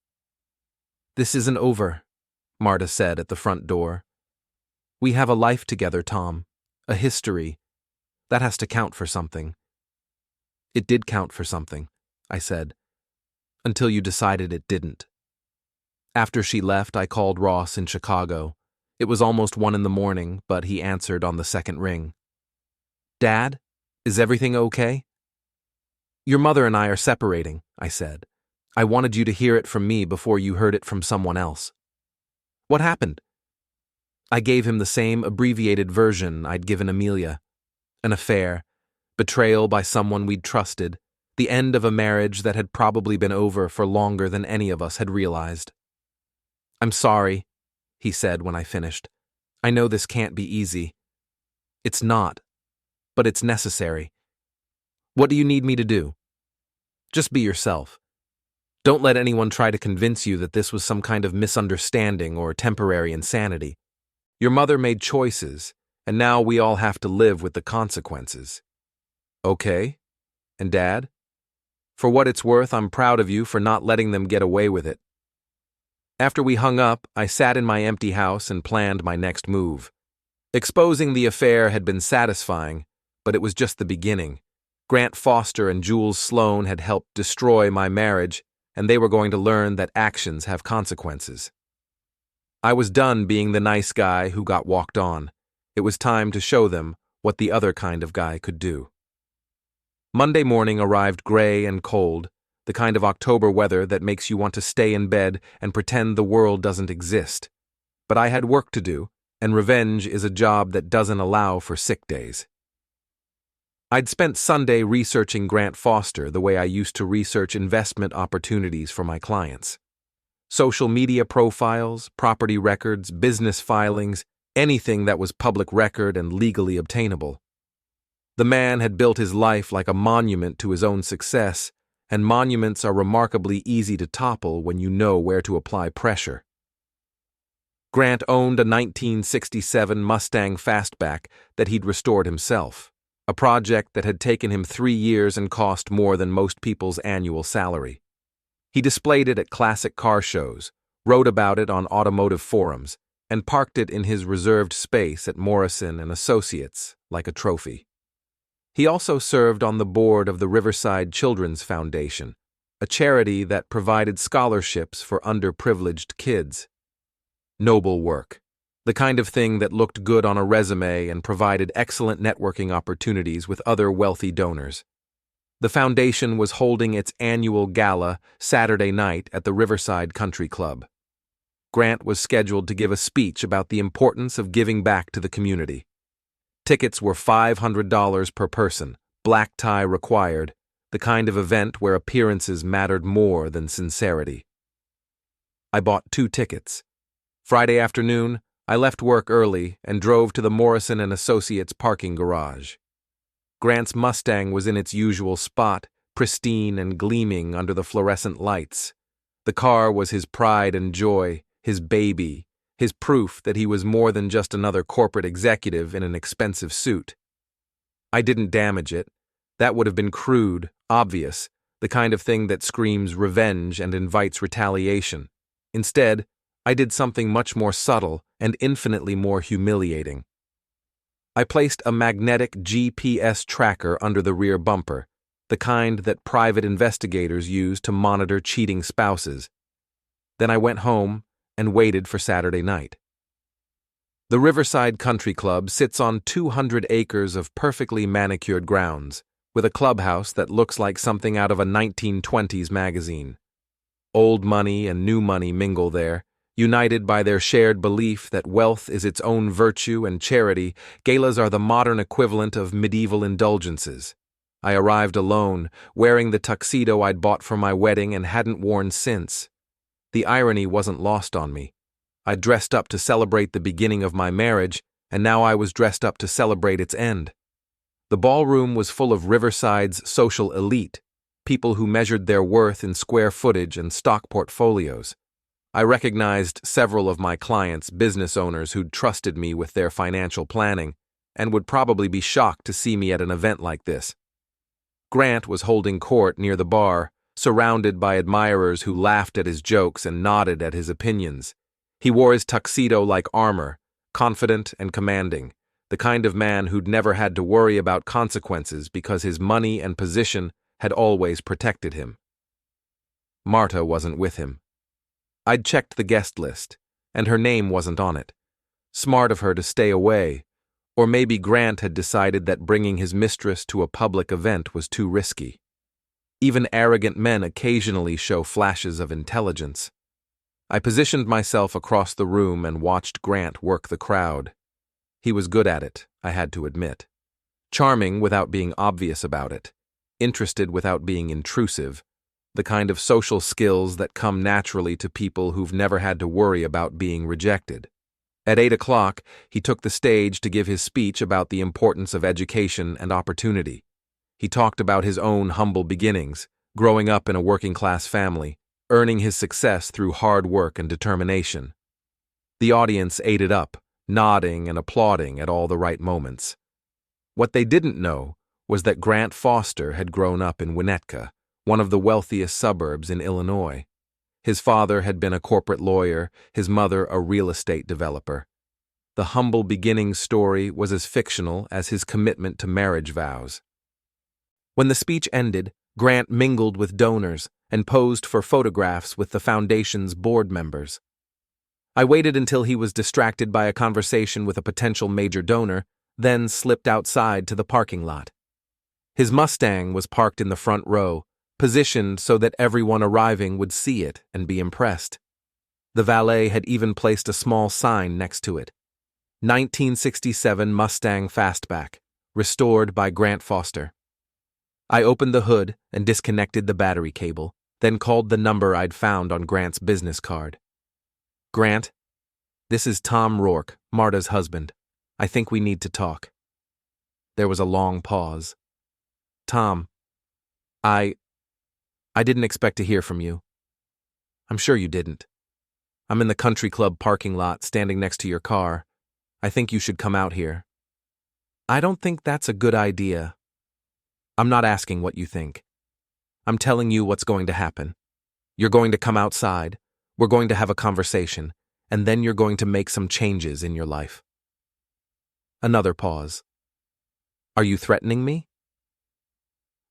This isn't over, Marta said at the front door. We have a life together, Tom, a history. That has to count for something. It did count for something, I said, until you decided it didn't. After she left, I called Ross in Chicago. It was almost 1 a.m, but he answered on the second ring. Dad, is everything okay? Your mother and I are separating, I said. I wanted you to hear it from me before you heard it from someone else. What happened? I gave him the same abbreviated version I'd given Amelia. An affair, betrayal by someone we'd trusted, the end of a marriage that had probably been over for longer than any of us had realized. I'm sorry, he said when I finished. I know this can't be easy. It's not, but it's necessary. What do you need me to do? Just be yourself. Don't let anyone try to convince you that this was some kind of misunderstanding or temporary insanity. Your mother made choices, and now we all have to live with the consequences. Okay? And Dad? For what it's worth, I'm proud of you for not letting them get away with it. After we hung up, I sat in my empty house and planned my next move. Exposing the affair had been satisfying, but it was just the beginning. Grant Foster and Jules Sloan had helped destroy my marriage, and they were going to learn that actions have consequences. I was done being the nice guy who got walked on. It was time to show them what the other kind of guy could do. Monday morning arrived gray and cold, the kind of October weather that makes you want to stay in bed and pretend the world doesn't exist. But I had work to do, and revenge is a job that doesn't allow for sick days. I'd spent Sunday researching Grant Foster the way I used to research investment opportunities for my clients. Social media profiles, property records, business filings, anything that was public record and legally obtainable. The man had built his life like a monument to his own success, and monuments are remarkably easy to topple when you know where to apply pressure. Grant owned a 1967 Mustang Fastback that he'd restored himself, a project that had taken him 3 years and cost more than most people's annual salary. He displayed it at classic car shows, wrote about it on automotive forums, and parked it in his reserved space at Morrison & Associates like a trophy. He also served on the board of the Riverside Children's Foundation, a charity that provided scholarships for underprivileged kids. Noble work. The kind of thing that looked good on a resume and provided excellent networking opportunities with other wealthy donors. The foundation was holding its annual gala Saturday night at the Riverside Country Club. Grant was scheduled to give a speech about the importance of giving back to the community. Tickets were $500 per person, black tie required, the kind of event where appearances mattered more than sincerity. I bought 2 tickets. Friday afternoon, I left work early and drove to the Morrison & Associates parking garage. Grant's Mustang was in its usual spot, pristine and gleaming under the fluorescent lights. The car was his pride and joy, his baby, his proof that he was more than just another corporate executive in an expensive suit. I didn't damage it. That would have been crude, obvious, the kind of thing that screams revenge and invites retaliation. Instead, I did something much more subtle and infinitely more humiliating. I placed a magnetic GPS tracker under the rear bumper, the kind that private investigators use to monitor cheating spouses. Then I went home and waited for Saturday night. The Riverside Country Club sits on 200 acres of perfectly manicured grounds, with a clubhouse that looks like something out of a 1920s magazine. Old money and new money mingle there. United by their shared belief that wealth is its own virtue and charity, galas are the modern equivalent of medieval indulgences. I arrived alone, wearing the tuxedo I'd bought for my wedding and hadn't worn since. The irony wasn't lost on me. I'd dressed up to celebrate the beginning of my marriage, and now I was dressed up to celebrate its end. The ballroom was full of Riverside's social elite, people who measured their worth in square footage and stock portfolios. I recognized several of my clients, business owners who'd trusted me with their financial planning, and would probably be shocked to see me at an event like this. Grant was holding court near the bar, surrounded by admirers who laughed at his jokes and nodded at his opinions. He wore his tuxedo like armor, confident and commanding, the kind of man who'd never had to worry about consequences because his money and position had always protected him. Marta wasn't with him. I'd checked the guest list, and her name wasn't on it. Smart of her to stay away, or maybe Grant had decided that bringing his mistress to a public event was too risky. Even arrogant men occasionally show flashes of intelligence. I positioned myself across the room and watched Grant work the crowd. He was good at it, I had to admit. Charming without being obvious about it. Interested without being intrusive. The kind of social skills that come naturally to people who've never had to worry about being rejected. At 8 o'clock, he took the stage to give his speech about the importance of education and opportunity. He talked about his own humble beginnings, growing up in a working-class family, earning his success through hard work and determination. The audience ate it up, nodding and applauding at all the right moments. What they didn't know was that Grant Foster had grown up in Winnetka, one of the wealthiest suburbs in Illinois. His father had been a corporate lawyer, his mother a real estate developer. The humble beginnings story was as fictional as his commitment to marriage vows. When the speech ended, Grant mingled with donors and posed for photographs with the foundation's board members. I waited until he was distracted by a conversation with a potential major donor, then slipped outside to the parking lot. His Mustang was parked in the front row, positioned so that everyone arriving would see it and be impressed. The valet had even placed a small sign next to it. 1967 Mustang Fastback, restored by Grant Foster. I opened the hood and disconnected the battery cable, then called the number I'd found on Grant's business card. Grant, this is Tom Rourke, Marta's husband. I think we need to talk. There was a long pause. Tom, I didn't expect to hear from you. I'm sure you didn't. I'm in the country club parking lot standing next to your car. I think you should come out here. I don't think that's a good idea. I'm not asking what you think. I'm telling you what's going to happen. You're going to come outside, we're going to have a conversation, and then you're going to make some changes in your life. Another pause. Are you threatening me?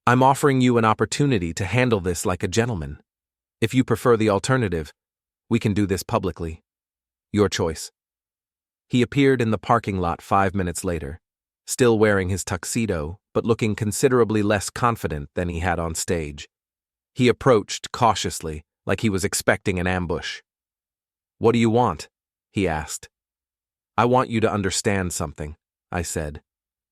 I'm offering you an opportunity to handle this like a gentleman. If you prefer the alternative, we can do this publicly. Your choice. He appeared in the parking lot 5 minutes later, still wearing his tuxedo, but looking considerably less confident than he had on stage. He approached cautiously, like he was expecting an ambush. "What do you want?" he asked. "I want you to understand something," I said.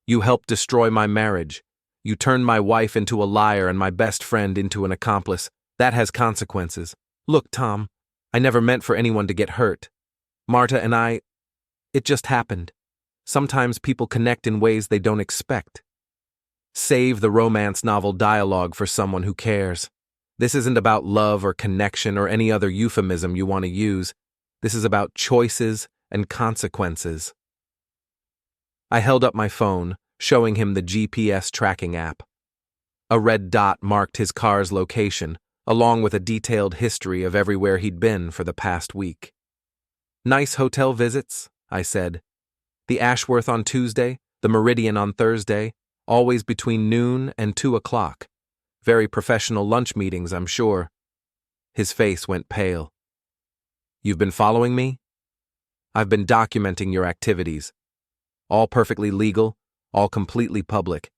"You helped destroy my marriage. You turned my wife into a liar and my best friend into an accomplice. That has consequences. Look, Tom, I never meant for anyone to get hurt. Marta and I, it just happened. Sometimes people connect in ways they don't expect. Save the romance novel dialogue for someone who cares. This isn't about love or connection or any other euphemism you want to use. This is about choices and consequences." I held up my phone, showing him the GPS tracking app. A red dot marked his car's location, along with a detailed history of everywhere he'd been for the past week. "Nice hotel visits," I said. "The Ashworth on Tuesday, the Meridian on Thursday, always between noon and 2 o'clock. Very professional lunch meetings, I'm sure." His face went pale. "You've been following me?" "I've been documenting your activities. All perfectly legal, all completely public.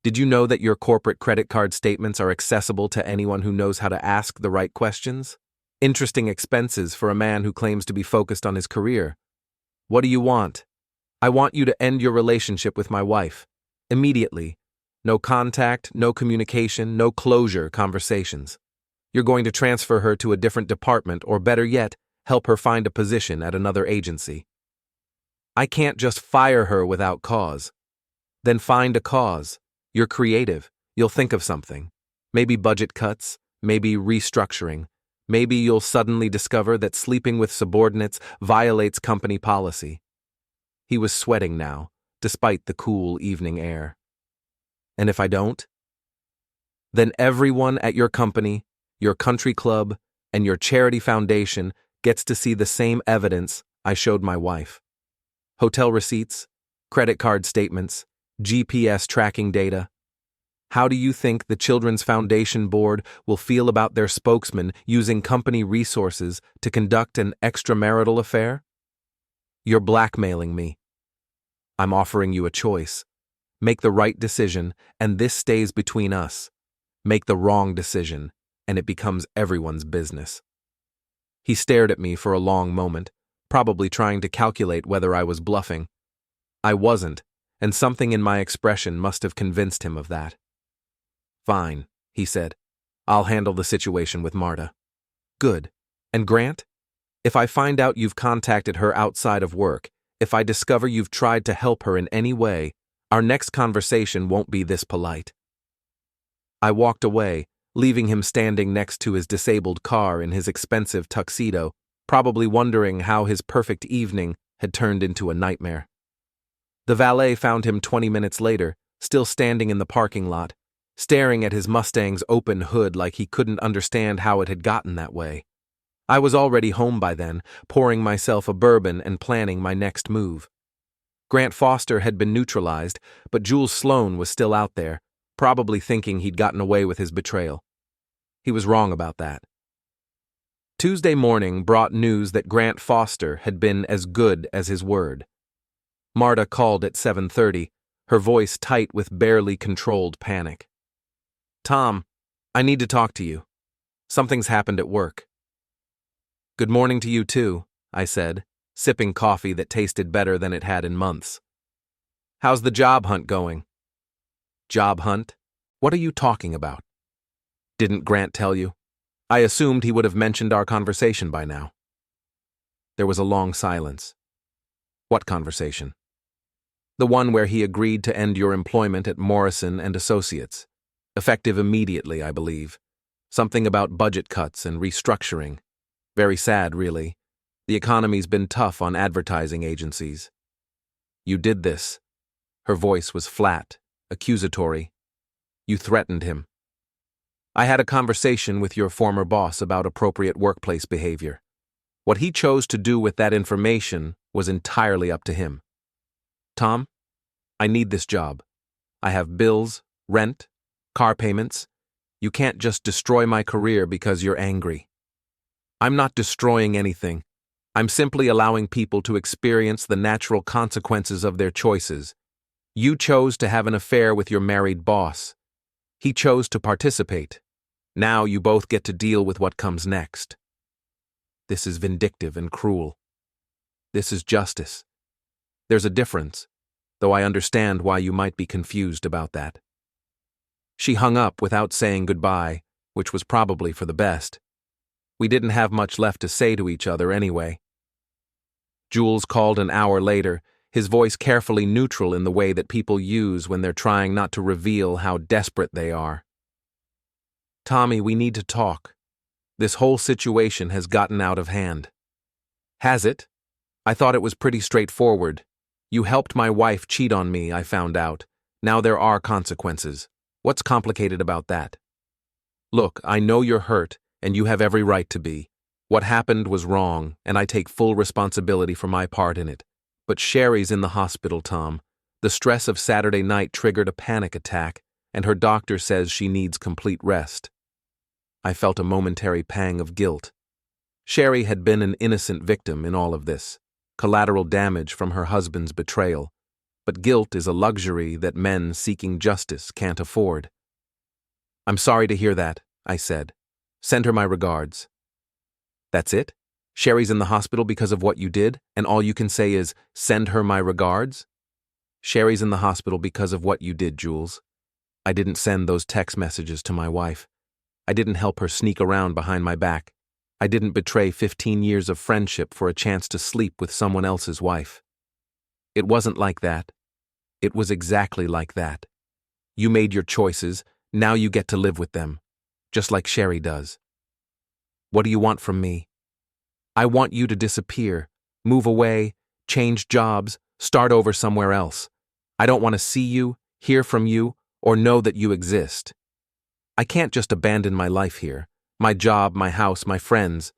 Did you know that your corporate credit card statements are accessible to anyone who knows how to ask the right questions? Interesting expenses for a man who claims to be focused on his career. What do you want?" "I want you to end your relationship with my wife. Immediately. No contact, no communication, no closure conversations. You're going to transfer her to a different department or, better yet, help her find a position at another agency." "I can't just fire her without cause." "Then find a cause. You're creative. You'll think of something. Maybe budget cuts, maybe restructuring. Maybe you'll suddenly discover that sleeping with subordinates violates company policy." He was sweating now, despite the cool evening air. "And if I don't?" "Then everyone at your company, your country club, and your charity foundation gets to see the same evidence I showed my wife. Hotel receipts, credit card statements, GPS tracking data. How do you think the Children's Foundation Board will feel about their spokesman using company resources to conduct an extramarital affair? You're blackmailing me. I'm offering you a choice. Make the right decision, and this stays between us. Make the wrong decision, and it becomes everyone's business." He stared at me for a long moment, probably trying to calculate whether I was bluffing. I wasn't, and something in my expression must have convinced him of that. "Fine," he said. "I'll handle the situation with Marta." "Good. And Grant? If I find out you've contacted her outside of work, if I discover you've tried to help her in any way, our next conversation won't be this polite." I walked away, leaving him standing next to his disabled car in his expensive tuxedo, probably wondering how his perfect evening had turned into a nightmare. The valet found him 20 minutes later, still standing in the parking lot, staring at his Mustang's open hood like he couldn't understand how it had gotten that way. I was already home by then, pouring myself a bourbon and planning my next move. Grant Foster had been neutralized, but Jules Sloan was still out there, probably thinking he'd gotten away with his betrayal. He was wrong about that. Tuesday morning brought news that Grant Foster had been as good as his word. Marta called at 7:30, her voice tight with barely controlled panic. "Tom, I need to talk to you. Something's happened at work." "Good morning to you too," I said, sipping coffee that tasted better than it had in months. "How's the job hunt going?" "Job hunt? What are you talking about?" "Didn't Grant tell you? I assumed he would have mentioned our conversation by now." There was a long silence. "What conversation?" "The one where he agreed to end your employment at Morrison and Associates. Effective immediately, I believe. Something about budget cuts and restructuring. Very sad, really. The economy's been tough on advertising agencies." "You did this." Her voice was flat, accusatory. "You threatened him." "I had a conversation with your former boss about appropriate workplace behavior. What he chose to do with that information was entirely up to him. Tom, I need this job. I have bills, rent, Car payments. You can't just destroy my career because you're angry. I'm not destroying anything. I'm simply allowing people to experience the natural consequences of their choices. You chose to have an affair with your married boss. He chose to participate. Now you both get to deal with what comes next. This is vindictive and cruel. This is justice. There's a difference, though I understand why you might be confused about that. She hung up without saying goodbye, which was probably for the best. We didn't have much left to say to each other anyway. Jules called an hour later, his voice carefully neutral in the way that people use when they're trying not to reveal how desperate they are. Tommy, we need to talk. This whole situation has gotten out of hand. Has it? I thought it was pretty straightforward. You helped my wife cheat on me, I found out. Now there are consequences. What's complicated about that? Look, I know you're hurt, and you have every right to be. What happened was wrong, and I take full responsibility for my part in it. But Sherri's in the hospital, Tom. The stress of Saturday night triggered a panic attack, and her doctor says she needs complete rest. I felt a momentary pang of guilt. Sherri had been an innocent victim in all of this, collateral damage from her husband's betrayal. But guilt is a luxury that men seeking justice can't afford. I'm sorry to hear that, I said. Send her my regards. That's it? Sherri's in the hospital because of what you did, and all you can say is, send her my regards? Sherri's in the hospital because of what you did, Jules. I didn't send those text messages to my wife. I didn't help her sneak around behind my back. I didn't betray 15 years of friendship for a chance to sleep with someone else's wife. It wasn't like that. It was exactly like that. You made your choices, now you get to live with them, just like Sherri does. What do you want from me? I want you to disappear, move away, change jobs, start over somewhere else. I don't want to see you, hear from you, or know that you exist. I can't just abandon my life here, my job, my house, my friends.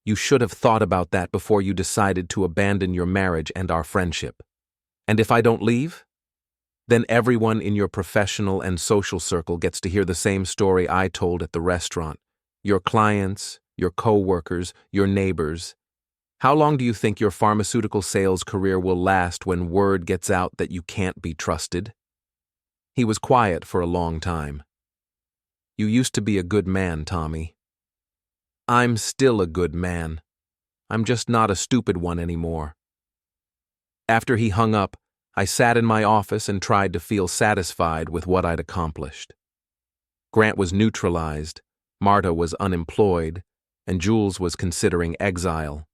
You should have thought about that before you decided to abandon your marriage and our friendship. And if I don't leave? Then everyone in your professional and social circle gets to hear the same story I told at the restaurant. Your clients, your co-workers, your neighbors. How long do you think your pharmaceutical sales career will last when word gets out that you can't be trusted? He was quiet for a long time. You used to be a good man, Tommy. I'm still a good man. I'm just not a stupid one anymore. After he hung up, I sat in my office and tried to feel satisfied with what I'd accomplished. Grant was neutralized, Marta was unemployed, and Jules was considering exile.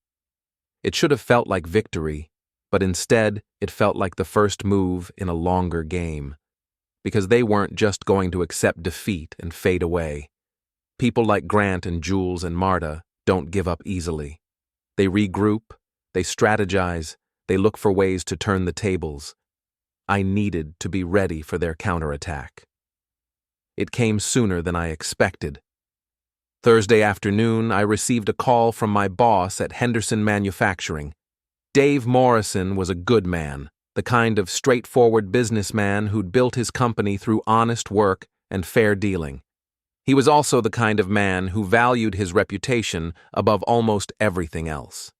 It should have felt like victory, but instead it felt like the first move in a longer game, because they weren't just going to accept defeat and fade away. People like Grant and Jules and Marta don't give up easily. They regroup, they strategize, they look for ways to turn the tables. I needed to be ready for their counterattack. It came sooner than I expected. Thursday afternoon, I received a call from my boss at Henderson Manufacturing. Dave Morrison was a good man, the kind of straightforward businessman who'd built his company through honest work and fair dealing. He was also the kind of man who valued his reputation above almost everything else.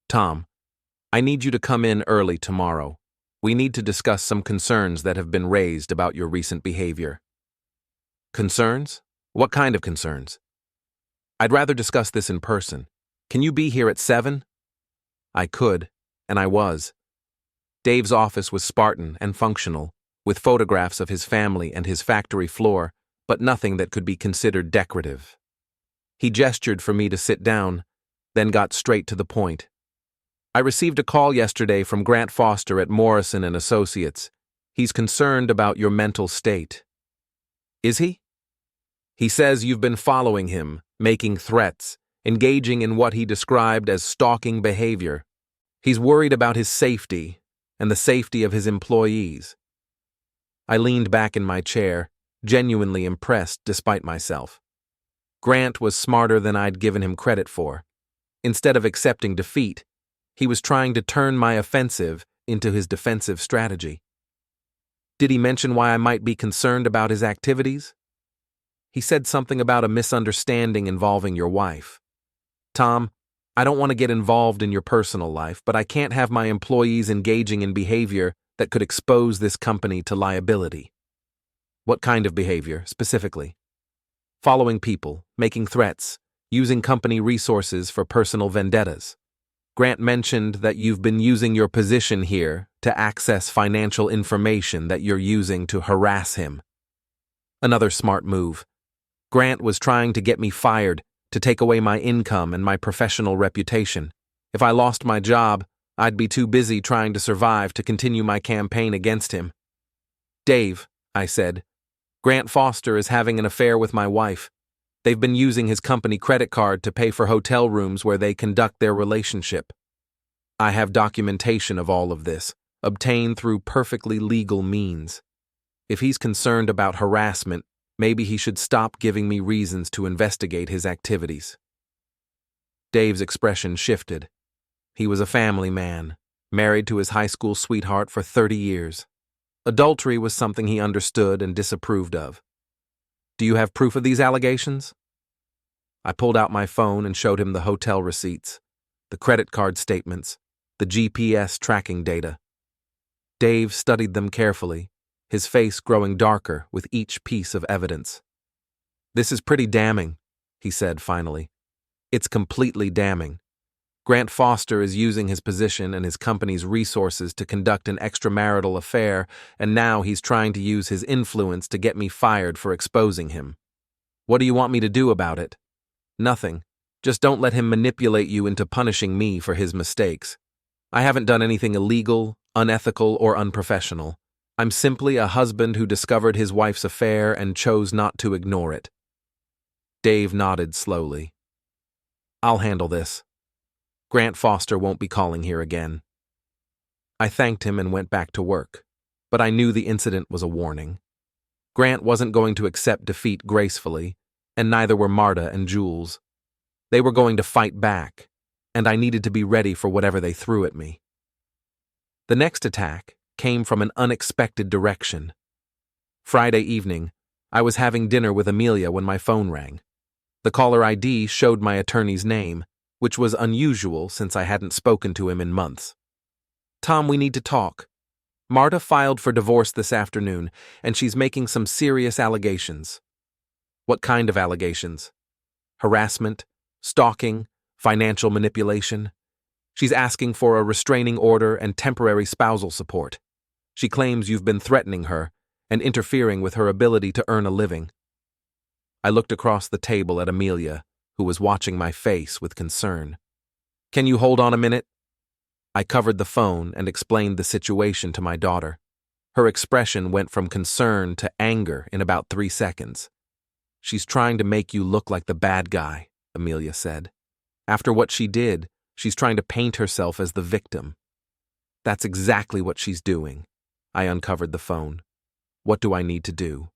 Tom, I need you to come in early tomorrow. We need to discuss some concerns that have been raised about your recent behavior. Concerns? What kind of concerns? I'd rather discuss this in person. Can you be here at 7? I could, and I was. Dave's office was Spartan and functional, with photographs of his family and his factory floor, but nothing that could be considered decorative. He gestured for me to sit down, then got straight to the point. I received a call yesterday from Grant Foster at Morrison & Associates. He's concerned about your mental state. Is he? He says you've been following him, making threats, engaging in what he described as stalking behavior. He's worried about his safety and the safety of his employees. I leaned back in my chair, genuinely impressed despite myself. Grant was smarter than I'd given him credit for. Instead of accepting defeat, he was trying to turn my offensive into his defensive strategy. Did he mention why I might be concerned about his activities? He said something about a misunderstanding involving your wife. Tom, I don't want to get involved in your personal life, but I can't have my employees engaging in behavior that could expose this company to liability. What kind of behavior, specifically? Following people, making threats, using company resources for personal vendettas. Grant mentioned that you've been using your position here to access financial information that you're using to harass him. Another smart move. Grant was trying to get me fired, to take away my income and my professional reputation. If I lost my job, I'd be too busy trying to survive to continue my campaign against him. Dave, I said, Grant Foster is having an affair with my wife. They've been using his company credit card to pay for hotel rooms where they conduct their relationship. I have documentation of all of this, obtained through perfectly legal means. If he's concerned about harassment, maybe he should stop giving me reasons to investigate his activities. Dave's expression shifted. He was a family man, married to his high school sweetheart for 30 years. Adultery was something he understood and disapproved of. Do you have proof of these allegations? I pulled out my phone and showed him the hotel receipts, the credit card statements, the GPS tracking data. Dave studied them carefully, his face growing darker with each piece of evidence. This is pretty damning, he said finally. It's completely damning. Grant Foster is using his position and his company's resources to conduct an extramarital affair, and now he's trying to use his influence to get me fired for exposing him. What do you want me to do about it? Nothing. Just don't let him manipulate you into punishing me for his mistakes. I haven't done anything illegal, unethical, or unprofessional. I'm simply a husband who discovered his wife's affair and chose not to ignore it. Dave nodded slowly. I'll handle this. Grant Foster won't be calling here again. I thanked him and went back to work, but I knew the incident was a warning. Grant wasn't going to accept defeat gracefully, and neither were Marta and Jules. They were going to fight back, and I needed to be ready for whatever they threw at me. The next attack came from an unexpected direction. Friday evening, I was having dinner with Amelia when my phone rang. The caller ID showed my attorney's name, which was unusual since I hadn't spoken to him in months. Tom, we need to talk. Marta filed for divorce this afternoon, and she's making some serious allegations. What kind of allegations? Harassment, stalking, financial manipulation. She's asking for a restraining order and temporary spousal support. She claims you've been threatening her and interfering with her ability to earn a living. I looked across the table at Amelia, who was watching my face with concern. Can you hold on a minute? I covered the phone and explained the situation to my daughter. Her expression went from concern to anger in about 3 seconds. She's trying to make you look like the bad guy, Amelia said. After what she did, she's trying to paint herself as the victim. That's exactly what she's doing. I uncovered the phone. What do I need to do?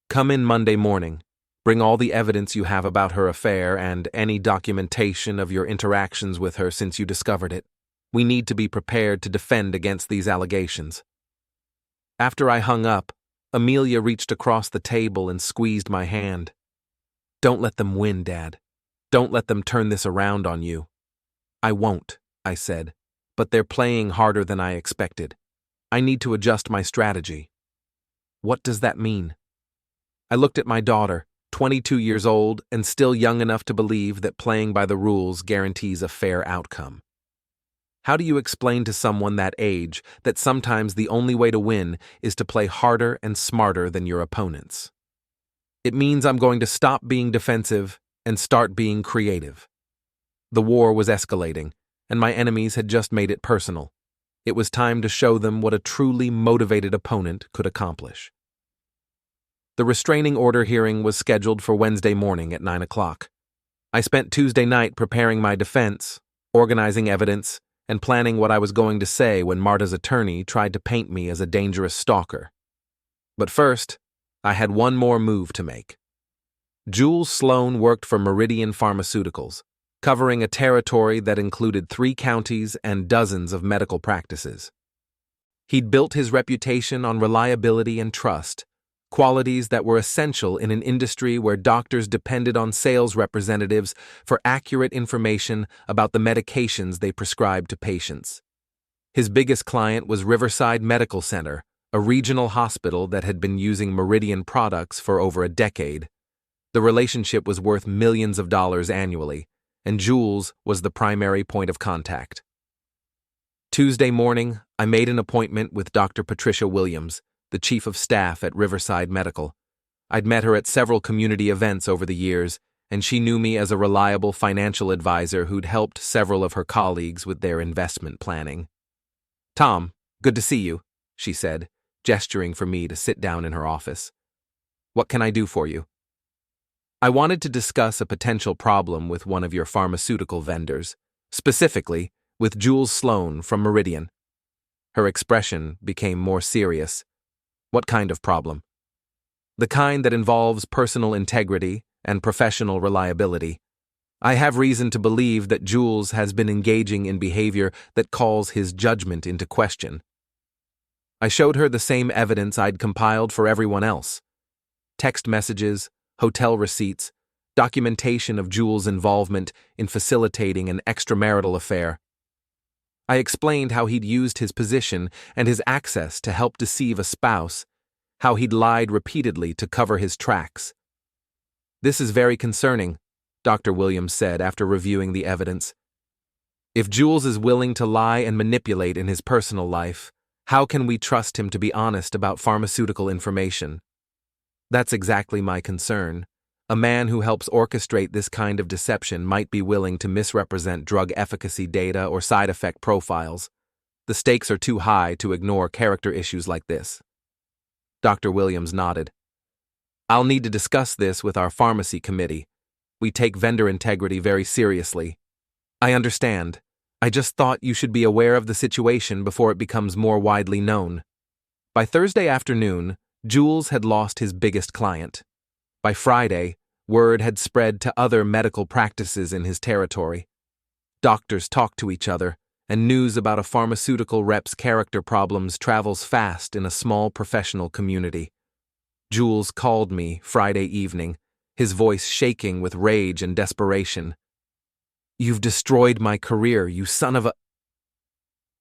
Come in Monday morning. Bring all the evidence you have about her affair and any documentation of your interactions with her since you discovered it. We need to be prepared to defend against these allegations. After I hung up, Amelia reached across the table and squeezed my hand. Don't let them win, Dad. Don't let them turn this around on you. I won't, I said, but they're playing harder than I expected. I need to adjust my strategy. What does that mean? I looked at my daughter, 22 years old and still young enough to believe that playing by the rules guarantees a fair outcome. How do you explain to someone that age that sometimes the only way to win is to play harder and smarter than your opponents? It means I'm going to stop being defensive and start being creative. The war was escalating, and my enemies had just made it personal. It was time to show them what a truly motivated opponent could accomplish. The restraining order hearing was scheduled for Wednesday morning at 9 o'clock. I spent Tuesday night preparing my defense, organizing evidence, and planning what I was going to say when Marta's attorney tried to paint me as a dangerous stalker. But first, I had one more move to make. Jules Sloan worked for Meridian Pharmaceuticals, covering a territory that included 3 counties and dozens of medical practices. He'd built his reputation on reliability and trust, qualities that were essential in an industry where doctors depended on sales representatives for accurate information about the medications they prescribed to patients. His biggest client was Riverside Medical Center, a regional hospital that had been using Meridian products for over a decade. The relationship was worth millions of dollars annually, and Jules was the primary point of contact. Tuesday morning, I made an appointment with Dr. Patricia Williams, the chief of staff at Riverside Medical. I'd met her at several community events over the years, and she knew me as a reliable financial advisor who'd helped several of her colleagues with their investment planning. "Tom, good to see you," she said, gesturing for me to sit down in her office. "What can I do for you?" "I wanted to discuss a potential problem with one of your pharmaceutical vendors, specifically with Jules Sloan from Meridian." Her expression became more serious. "What kind of problem?" "The kind that involves personal integrity and professional reliability. I have reason to believe that Jules has been engaging in behavior that calls his judgment into question." I showed her the same evidence I'd compiled for everyone else: text messages, hotel receipts, documentation of Jules' involvement in facilitating an extramarital affair. I explained how he'd used his position and his access to help deceive a spouse, how he'd lied repeatedly to cover his tracks. "This is very concerning," Dr. Williams said after reviewing the evidence. "If Jules is willing to lie and manipulate in his personal life, how can we trust him to be honest about pharmaceutical information?" "That's exactly my concern. A man who helps orchestrate this kind of deception might be willing to misrepresent drug efficacy data or side effect profiles. The stakes are too high to ignore character issues like this." Dr. Williams nodded. "I'll need to discuss this with our pharmacy committee. We take vendor integrity very seriously." "I understand. I just thought you should be aware of the situation before it becomes more widely known." By Thursday afternoon, Jules had lost his biggest client. By Friday, word had spread to other medical practices in his territory. Doctors talk to each other, and news about a pharmaceutical rep's character problems travels fast in a small professional community. Jules called me Friday evening, his voice shaking with rage and desperation. "You've destroyed my career, you son of a—"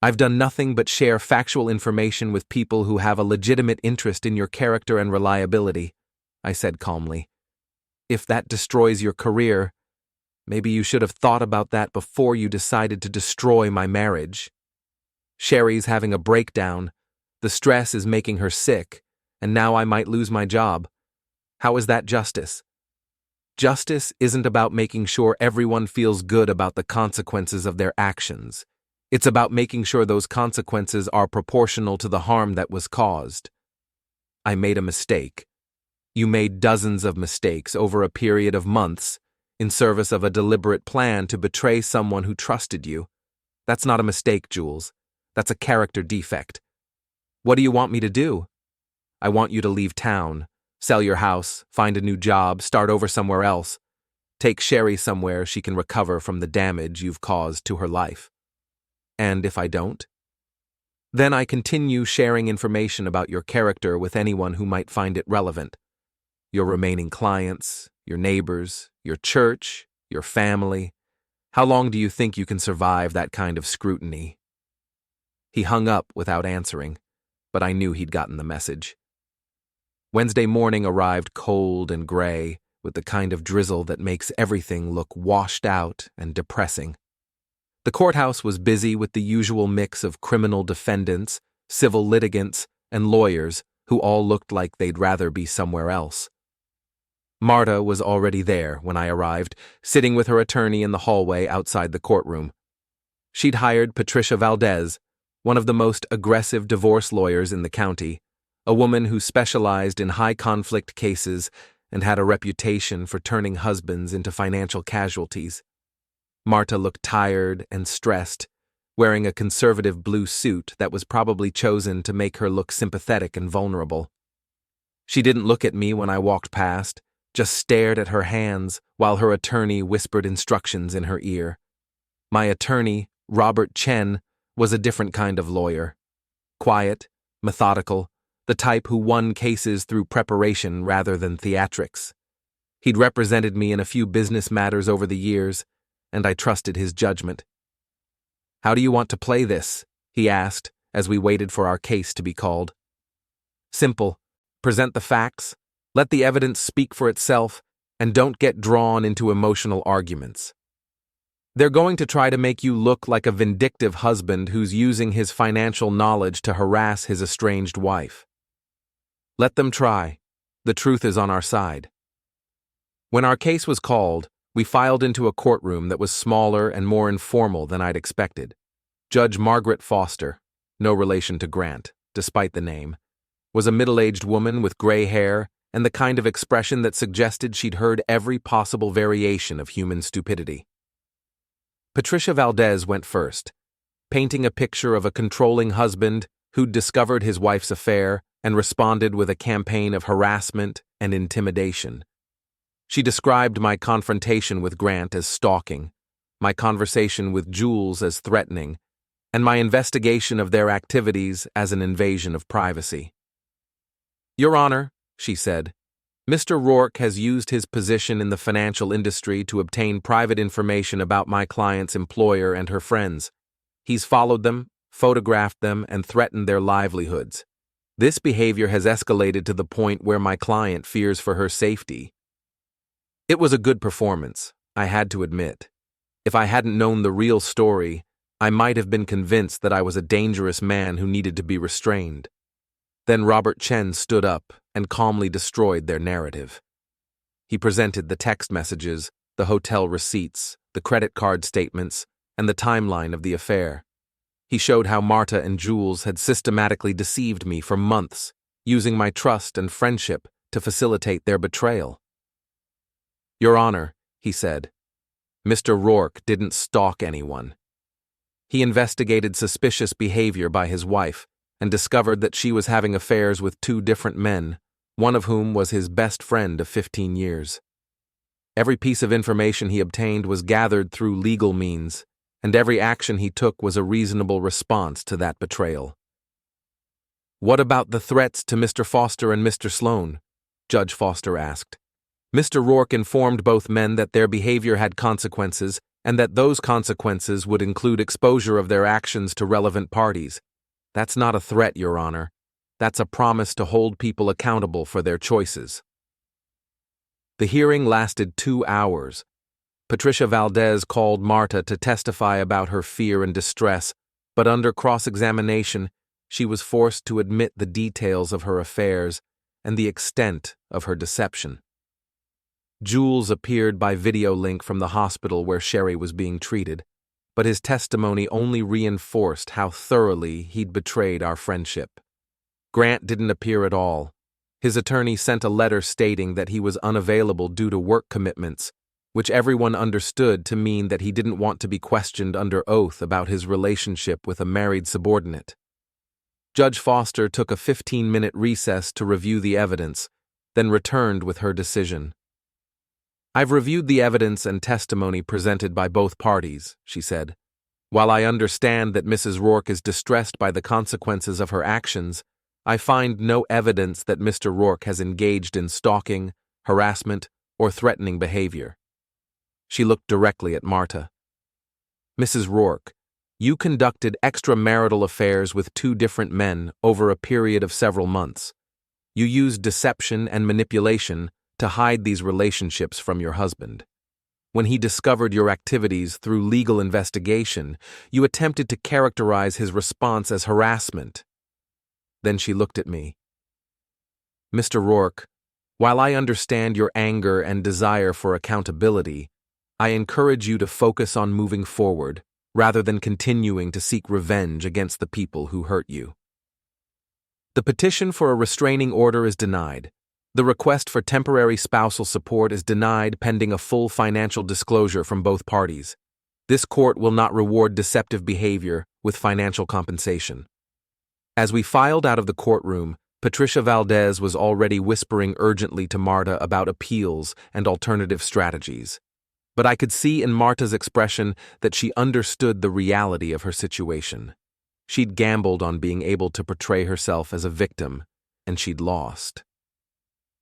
"I've done nothing but share factual information with people who have a legitimate interest in your character and reliability," I said calmly. "If that destroys your career, maybe you should have thought about that before you decided to destroy my marriage. Sherri's having a breakdown, the stress is making her sick, and now I might lose my job. How is that justice?" "Justice isn't about making sure everyone feels good about the consequences of their actions. It's about making sure those consequences are proportional to the harm that was caused." "I made a mistake. You made dozens of mistakes over a period of months in service of a deliberate plan to betray someone who trusted you. That's not a mistake, Jules. That's a character defect. What do you want me to do?" "I want you to leave town. Sell your house, find a new job, start over somewhere else. Take Sherri somewhere she can recover from the damage you've caused to her life." "And if I don't?" "Then I continue sharing information about your character with anyone who might find it relevant. Your remaining clients, your neighbors, your church, your family. How long do you think you can survive that kind of scrutiny?" He hung up without answering, but I knew he'd gotten the message. Wednesday morning arrived cold and gray, with the kind of drizzle that makes everything look washed out and depressing. The courthouse was busy with the usual mix of criminal defendants, civil litigants, and lawyers who all looked like they'd rather be somewhere else. Marta was already there when I arrived, sitting with her attorney in the hallway outside the courtroom. She'd hired Patricia Valdez, one of the most aggressive divorce lawyers in the county, a woman who specialized in high-conflict cases and had a reputation for turning husbands into financial casualties. Marta looked tired and stressed, wearing a conservative blue suit that was probably chosen to make her look sympathetic and vulnerable. She didn't look at me when I walked past, just stared at her hands while her attorney whispered instructions in her ear. My attorney, Robert Chen, was a different kind of lawyer. quiet, methodical, the type who won cases through preparation rather than theatrics. He'd represented me in a few business matters over the years, and I trusted his judgment. "How do you want to play this?" he asked as we waited for our case to be called. "Simple. Present the facts, let the evidence speak for itself, and don't get drawn into emotional arguments. They're going to try to make you look like a vindictive husband who's using his financial knowledge to harass his estranged wife. Let them try. The truth is on our side." When our case was called, we filed into a courtroom that was smaller and more informal than I'd expected. Judge Margaret Foster, no relation to Grant, despite the name, was a middle-aged woman with gray hair and the kind of expression that suggested she'd heard every possible variation of human stupidity. Patricia Valdez went first, painting a picture of a controlling husband who'd discovered his wife's affair and responded with a campaign of harassment and intimidation. She described my confrontation with Grant as stalking, my conversation with Jules as threatening, and my investigation of their activities as an invasion of privacy. "Your Honor," she said, "Mr. Rourke has used his position in the financial industry to obtain private information about my client's employer and her friends. He's followed them, photographed them, and threatened their livelihoods. This behavior has escalated to the point where my client fears for her safety." It was a good performance, I had to admit. If I hadn't known the real story, I might have been convinced that I was a dangerous man who needed to be restrained. Then Robert Chen stood up and calmly destroyed their narrative. He presented the text messages, the hotel receipts, the credit card statements, and the timeline of the affair. He showed how Marta and Jules had systematically deceived me for months, using my trust and friendship to facilitate their betrayal. "Your Honor," he said, "Mr. Rourke didn't stalk anyone. He investigated suspicious behavior by his wife and discovered that she was having affairs with two different men, one of whom was his best friend of 15 years. Every piece of information he obtained was gathered through legal means, and every action he took was a reasonable response to that betrayal." "What about the threats to Mr. Foster and Mr. Sloan?" Judge Foster asked. "Mr. Rourke informed both men that their behavior had consequences and that those consequences would include exposure of their actions to relevant parties. That's not a threat, Your Honor. That's a promise to hold people accountable for their choices." The hearing lasted 2 hours. Patricia Valdez called Marta to testify about her fear and distress, but under cross-examination, she was forced to admit the details of her affairs and the extent of her deception. Jules appeared by video link from the hospital where Sherri was being treated, but his testimony only reinforced how thoroughly he'd betrayed our friendship. Grant didn't appear at all. His attorney sent a letter stating that he was unavailable due to work commitments, which everyone understood to mean that he didn't want to be questioned under oath about his relationship with a married subordinate. Judge Foster took a 15-minute recess to review the evidence, then returned with her decision. "I've reviewed the evidence and testimony presented by both parties," she said. "While I understand that Mrs. Rourke is distressed by the consequences of her actions, I find no evidence that Mr. Rourke has engaged in stalking, harassment, or threatening behavior." She looked directly at Marta. "Mrs. Rourke, you conducted extramarital affairs with two different men over a period of several months. You used deception and manipulation to hide these relationships from your husband. When he discovered your activities through legal investigation, you attempted to characterize his response as harassment." Then she looked at me. "Mr. Rourke, while I understand your anger and desire for accountability, I encourage you to focus on moving forward rather than continuing to seek revenge against the people who hurt you. The petition for a restraining order is denied. The request for temporary spousal support is denied pending a full financial disclosure from both parties. This court will not reward deceptive behavior with financial compensation." As we filed out of the courtroom, Patricia Valdez was already whispering urgently to Marta about appeals and alternative strategies. But I could see in Marta's expression that she understood the reality of her situation. She'd gambled on being able to portray herself as a victim, and she'd lost.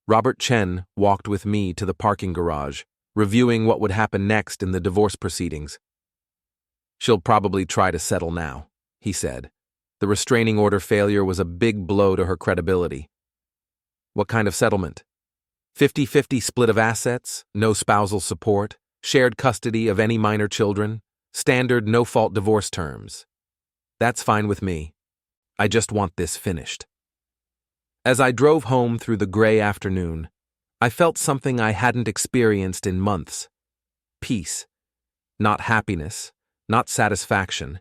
Robert Chen walked with me to the parking garage, reviewing what would happen next in the divorce proceedings. "She'll probably try to settle now," he said. The restraining order failure was a big blow to her credibility. "What kind of settlement? 50-50 split of assets, no spousal support, shared custody of any minor children, standard no-fault divorce terms. That's fine with me. I just want this finished." As I drove home through the gray afternoon, I felt something I hadn't experienced in months. Peace. Not happiness, not satisfaction,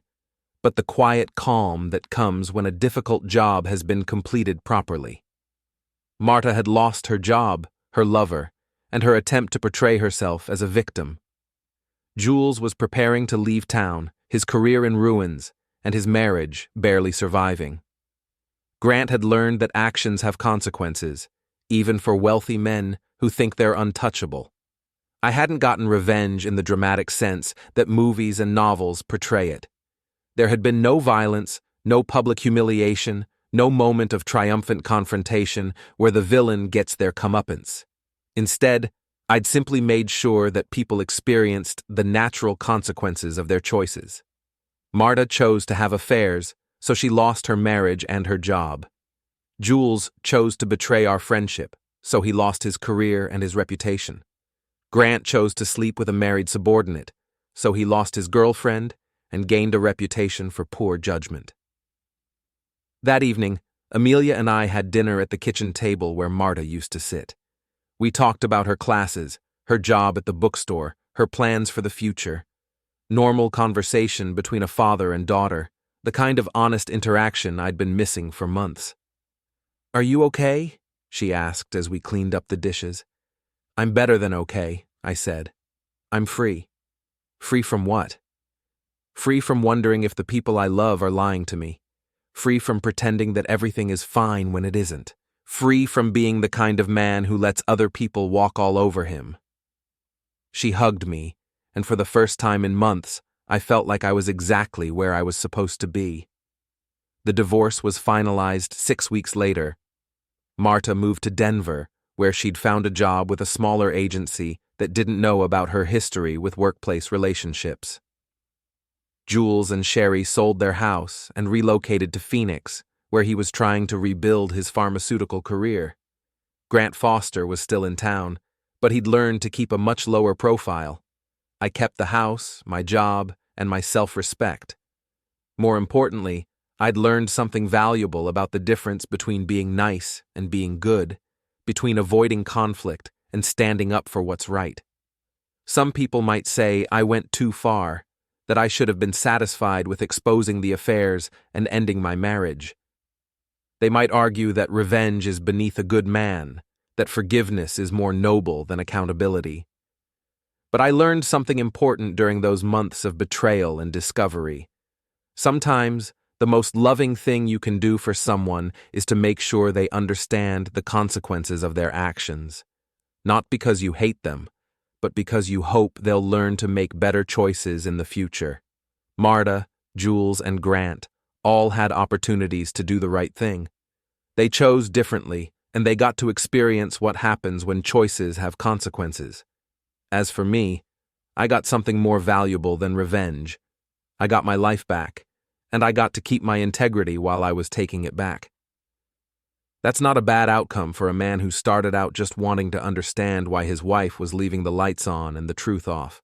but the quiet calm that comes when a difficult job has been completed properly. Marta had lost her job, her lover, and her attempt to portray herself as a victim. Jules was preparing to leave town, his career in ruins, and his marriage barely surviving. Grant had learned that actions have consequences, even for wealthy men who think they're untouchable. I hadn't gotten revenge in the dramatic sense that movies and novels portray it. There had been no violence, no public humiliation, no moment of triumphant confrontation where the villain gets their comeuppance. Instead, I'd simply made sure that people experienced the natural consequences of their choices. Marta chose to have affairs, so she lost her marriage and her job. Jules chose to betray our friendship, so he lost his career and his reputation. Grant chose to sleep with a married subordinate, so he lost his girlfriend and gained a reputation for poor judgment. That evening, Amelia and I had dinner at the kitchen table where Marta used to sit. We talked about her classes, her job at the bookstore, her plans for the future. Normal conversation between a father and daughter, the kind of honest interaction I'd been missing for months. "Are you okay?" she asked as we cleaned up the dishes. "I'm better than okay," I said. "I'm free." "Free from what?" "Free from wondering if the people I love are lying to me. Free from pretending that everything is fine when it isn't. Free from being the kind of man who lets other people walk all over him." She hugged me, and for the first time in months, I felt like I was exactly where I was supposed to be. The divorce was finalized 6 weeks later. Marta moved to Denver, where she'd found a job with a smaller agency that didn't know about her history with workplace relationships. Jules and Sherri sold their house and relocated to Phoenix, where he was trying to rebuild his pharmaceutical career. Grant Foster was still in town, but he'd learned to keep a much lower profile. I kept the house, my job, and my self-respect. More importantly, I'd learned something valuable about the difference between being nice and being good, between avoiding conflict and standing up for what's right. Some people might say I went too far, that I should have been satisfied with exposing the affairs and ending my marriage. They might argue that revenge is beneath a good man, that forgiveness is more noble than accountability. But I learned something important during those months of betrayal and discovery. Sometimes, the most loving thing you can do for someone is to make sure they understand the consequences of their actions. Not because you hate them, but because you hope they'll learn to make better choices in the future. Marta, Jules, and Grant all had opportunities to do the right thing. They chose differently, and they got to experience what happens when choices have consequences. As for me, I got something more valuable than revenge. I got my life back, and I got to keep my integrity while I was taking it back. That's not a bad outcome for a man who started out just wanting to understand why his wife was leaving the lights on and the truth off.